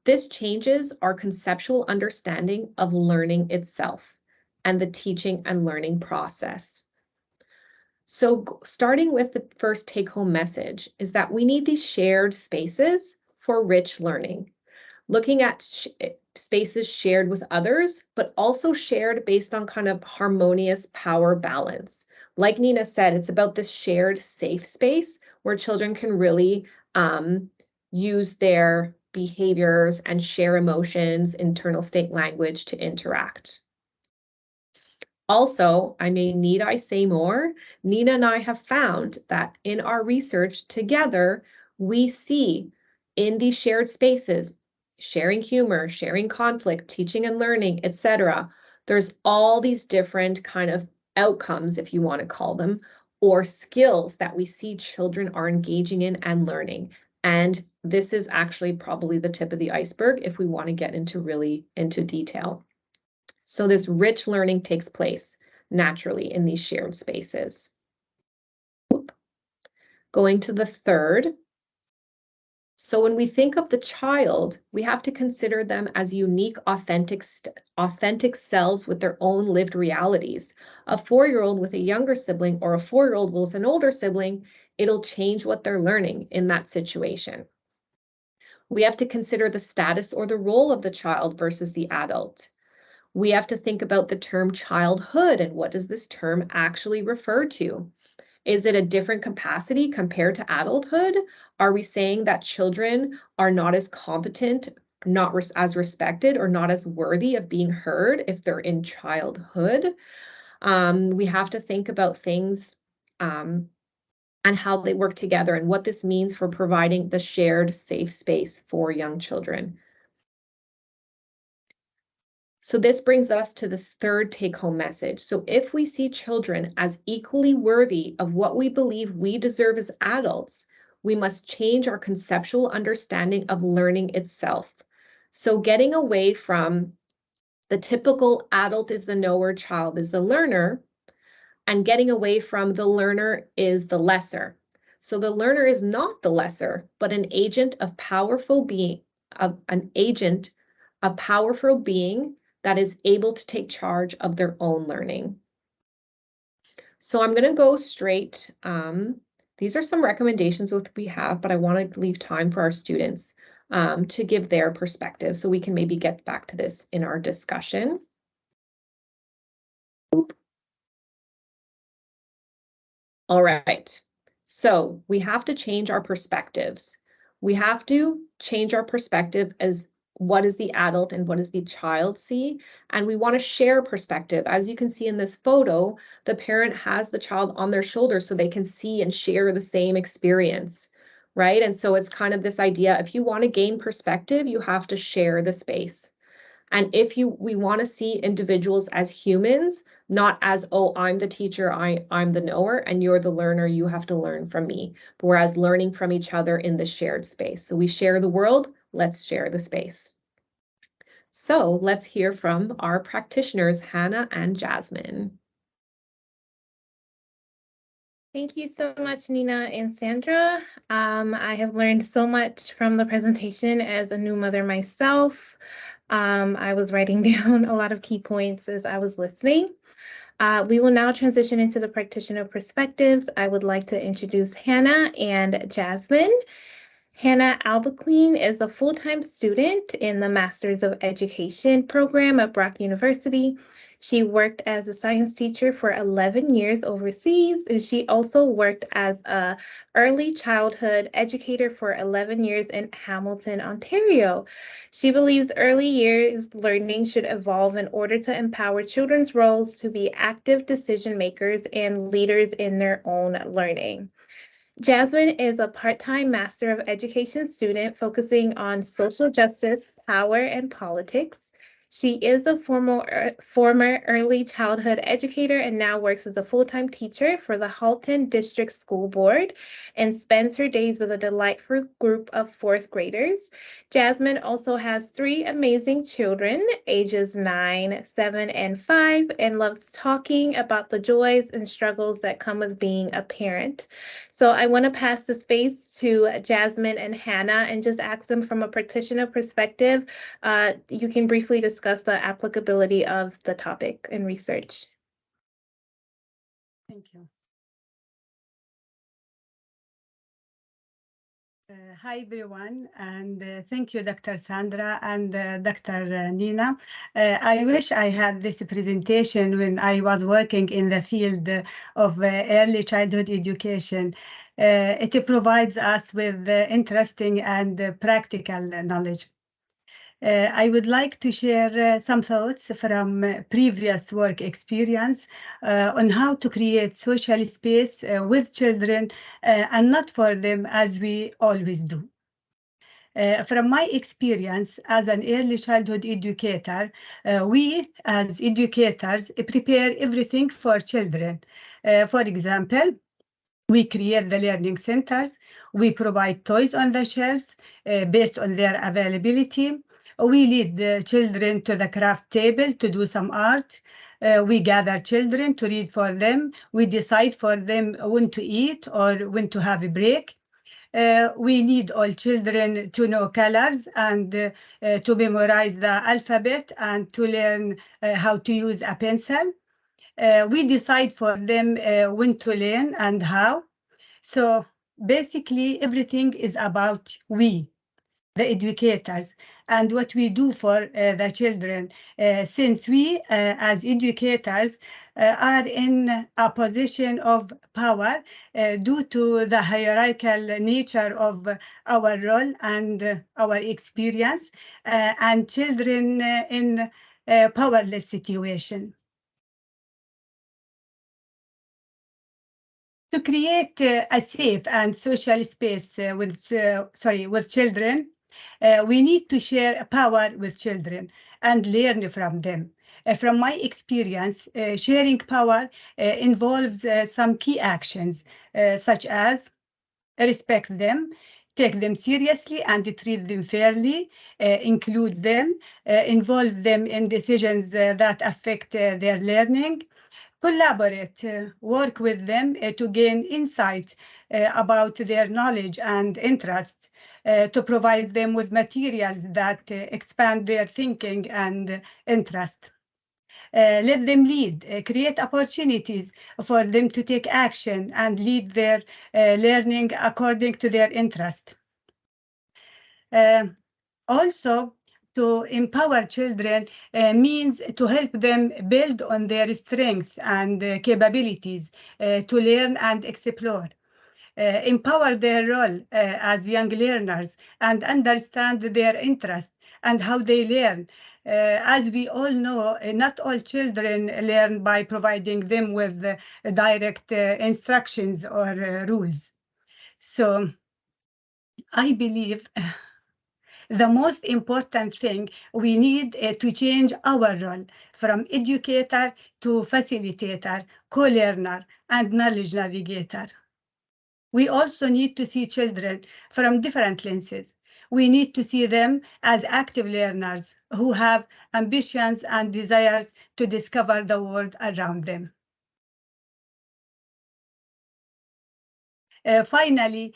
this changes our conceptual understanding of learning itself and the teaching and learning process. So starting with the first take-home message is that we need these shared spaces for rich learning, looking at spaces shared with others, but also shared based on kind of harmonious power balance. Like Nina said, it's about this shared safe space where children can really use their behaviors and share emotions, internal state language to interact. Also, need I say more? Nina and I have found that in our research together, we see in these shared spaces, sharing humor, sharing conflict, teaching and learning, etc. There's all these different kind of outcomes, if you want to call them, or skills that we see children are engaging in and learning. And this is actually probably the tip of the iceberg if we want to get into detail. So this rich learning takes place naturally in these shared spaces. Going to the third. So when we think of the child, we have to consider them as unique, authentic selves with their own lived realities. A 4-year-old with a younger sibling or a 4-year-old with an older sibling, it'll change what they're learning in that situation. We have to consider the status or the role of the child versus the adult. We have to think about the term childhood and what does this term actually refer to? Is it a different capacity compared to adulthood? Are we saying that children are not as competent, not as respected, or not as worthy of being heard if they're in childhood? We have to think about things and how they work together and what this means for providing the shared safe space for young children. So this brings us to the third take-home message. So if we see children as equally worthy of what we believe we deserve as adults, we must change our conceptual understanding of learning itself. So getting away from the typical adult is the knower, child is the learner, and getting away from the learner is the lesser. So the learner is not the lesser, but an agent of powerful being, a powerful being that is able to take charge of their own learning. So I'm going to go straight. These are some recommendations that we have, but I want to leave time for our students to give their perspective so we can maybe get back to this in our discussion. Oop. All right, so we have to change our perspectives. We have to change our perspective as what is the adult and what does the child see? And we want to share perspective. As you can see in this photo, the parent has the child on their shoulder so they can see and share the same experience, right? And so it's kind of this idea, if you want to gain perspective, you have to share the space. And if we want to see individuals as humans, not as, oh, I'm the teacher, I'm the knower, and you're the learner, you have to learn from me. Whereas learning from each other in the shared space. So we share the world, let's share the space. So let's hear from our practitioners, Hannah and Jasmine. Thank you so much, Nina and Sandra. I have learned so much from the presentation as a new mother myself. I was writing down a lot of key points as I was listening. We will now transition into the practitioner perspectives. I would like to introduce Hannah and Jasmine. Hannah Albaqueen is a full-time student in the Masters of Education program at Brock University. She worked as a science teacher for 11 years overseas, and she also worked as an early childhood educator for 11 years in Hamilton, Ontario. She believes early years learning should evolve in order to empower children's roles to be active decision makers and leaders in their own learning. Jasmine is a part-time Master of Education student focusing on social justice, power, and politics. She is a former early childhood educator and now works as a full-time teacher for the Halton District School Board and spends her days with a delightful group of fourth graders. Jasmine also has 3 amazing children, ages 9, 7, and 5, and loves talking about the joys and struggles that come with being a parent. So I want to pass the space to Jasmine and Hannah and just ask them from a practitioner perspective. You can briefly discuss the applicability of the topic in research. Thank you. Hi, everyone, and thank you, Dr. Sandra and Dr. Nina. I wish I had this presentation when I was working in the field of early childhood education. It provides us with interesting and practical knowledge. I would like to share some thoughts from previous work experience on how to create social space with children and not for them as we always do. From my experience as an early childhood educator, we as educators prepare everything for children. For example, We create the learning centers. We provide toys on the shelves based on their availability. We lead the children to the craft table to do some art. We gather children to read for them. We decide for them when to eat or when to have a break. We need all children to know colors and to memorize the alphabet and to learn how to use a pencil. We decide for them when to learn and how. So basically, everything is about we, the educators, and what we do for the children, since we, as educators, are in a position of power due to the hierarchical nature of our role and our experience, and children in a powerless situation. To create a safe and social space with children, we need to share power with children and learn from them. From my experience, sharing power involves some key actions, such as respect them, take them seriously and treat them fairly, include them, involve them in decisions that affect their learning, collaborate, work with them to gain insight about their knowledge and interests, to provide them with materials that expand their thinking and interest. Let them lead, create opportunities for them to take action and lead their learning according to their interest. Also, to empower children means to help them build on their strengths and capabilities to learn and explore. Empower their role as young learners and understand their interests and how they learn. As we all know, not all children learn by providing them with direct instructions or rules. So I believe the most important thing, we need to change our role from educator to facilitator, co-learner, and knowledge navigator. We also need to see children from different lenses. We need to see them as active learners who have ambitions and desires to discover the world around them. Finally,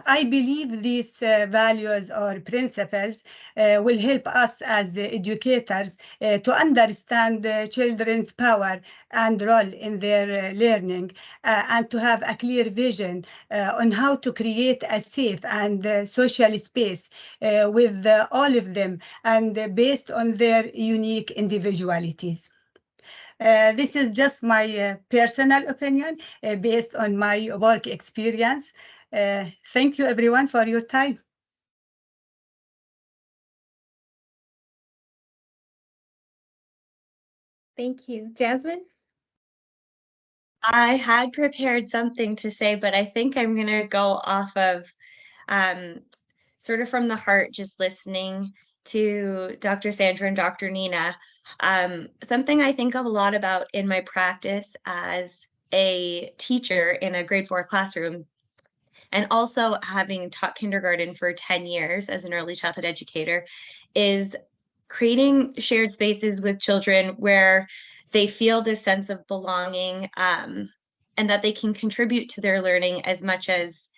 I believe these values or principles will help us as educators to understand children's power and role in their learning and to have a clear vision on how to create a safe and social space with all of them and based on their unique individualities. This is just my personal opinion based on my work experience. Thank you, everyone, for your time. Thank you. Jasmine? I had prepared something to say, but I think I'm going to go off of sort of from the heart, just listening to Dr. Sandra and Dr. Nina. Something I think a lot about in my practice as a teacher in a grade 4 classroom, and also having taught kindergarten for 10 years as an early childhood educator, is creating shared spaces with children where they feel this sense of belonging and that they can contribute to their learning as much as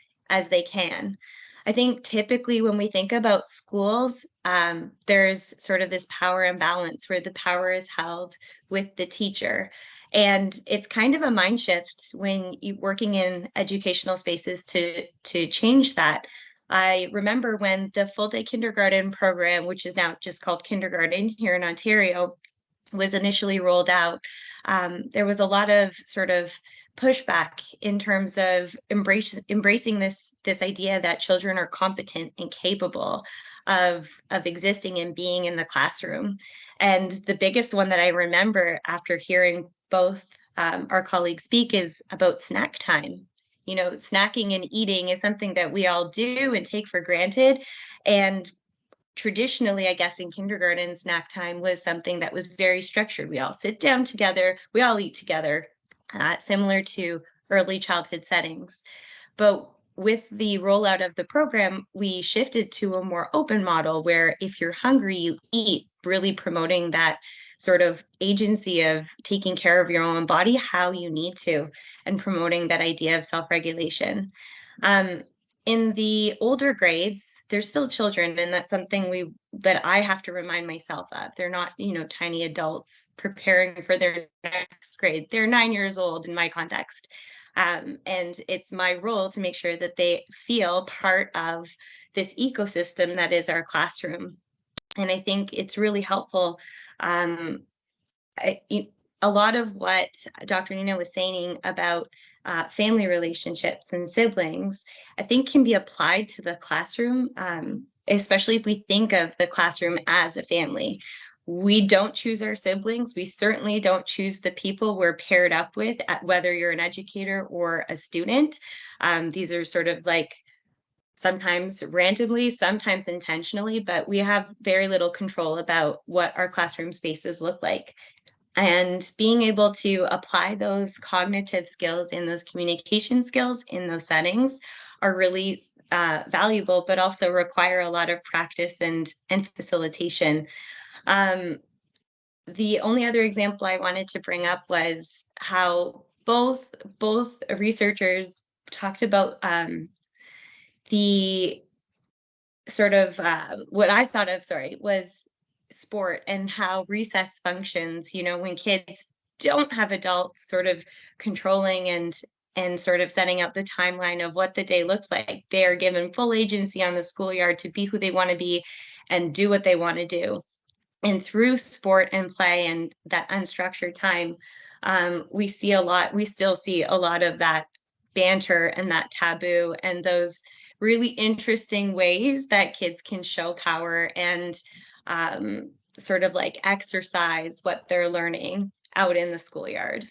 they can. I think typically when we think about schools, there's sort of this power imbalance where the power is held with the teacher. And it's kind of a mind shift when you're working in educational spaces to change that. I remember when the full day kindergarten program, which is now just called kindergarten here in Ontario, was initially rolled out, there was a lot of sort of pushback in terms of embracing this idea that children are competent and capable of existing and being in the classroom. And the biggest one that I remember after hearing both our colleagues speak is about snack time. You know, snacking and eating is something that we all do and take for granted. And traditionally, I guess in kindergarten, snack time was something that was very structured. We all sit down together, we all eat together, similar to early childhood settings. But with the rollout of the program, we shifted to a more open model where if you're hungry, you eat, really promoting that sort of agency of taking care of your own body how you need to, and promoting that idea of self-regulation. In the older grades, there's still children, and that's something that I have to remind myself of. They're not, tiny adults preparing for their next grade. They're 9 years old in my context. And it's my role to make sure that they feel part of this ecosystem that is our classroom. And I think it's really helpful. A lot of what Dr. Nina was saying about family relationships and siblings, I think can be applied to the classroom, especially if we think of the classroom as a family. We don't choose our siblings. We certainly don't choose the people we're paired up with, whether you're an educator or a student. These are sort of like sometimes randomly, sometimes intentionally, but we have very little control about what our classroom spaces look like. And being able to apply those cognitive skills and those communication skills in those settings are really valuable, but also require a lot of practice and facilitation. The only other example I wanted to bring up was how both researchers talked about the sort of what I thought of, was sport and how recess functions, when kids don't have adults sort of controlling and sort of setting up the timeline of what the day looks like. They are given full agency on the schoolyard to be who they want to be and do what they want to do. And through sport and play and that unstructured time, we still see a lot of that banter and that taboo and those really interesting ways that kids can show power and sort of like exercise what they're learning out in the schoolyard.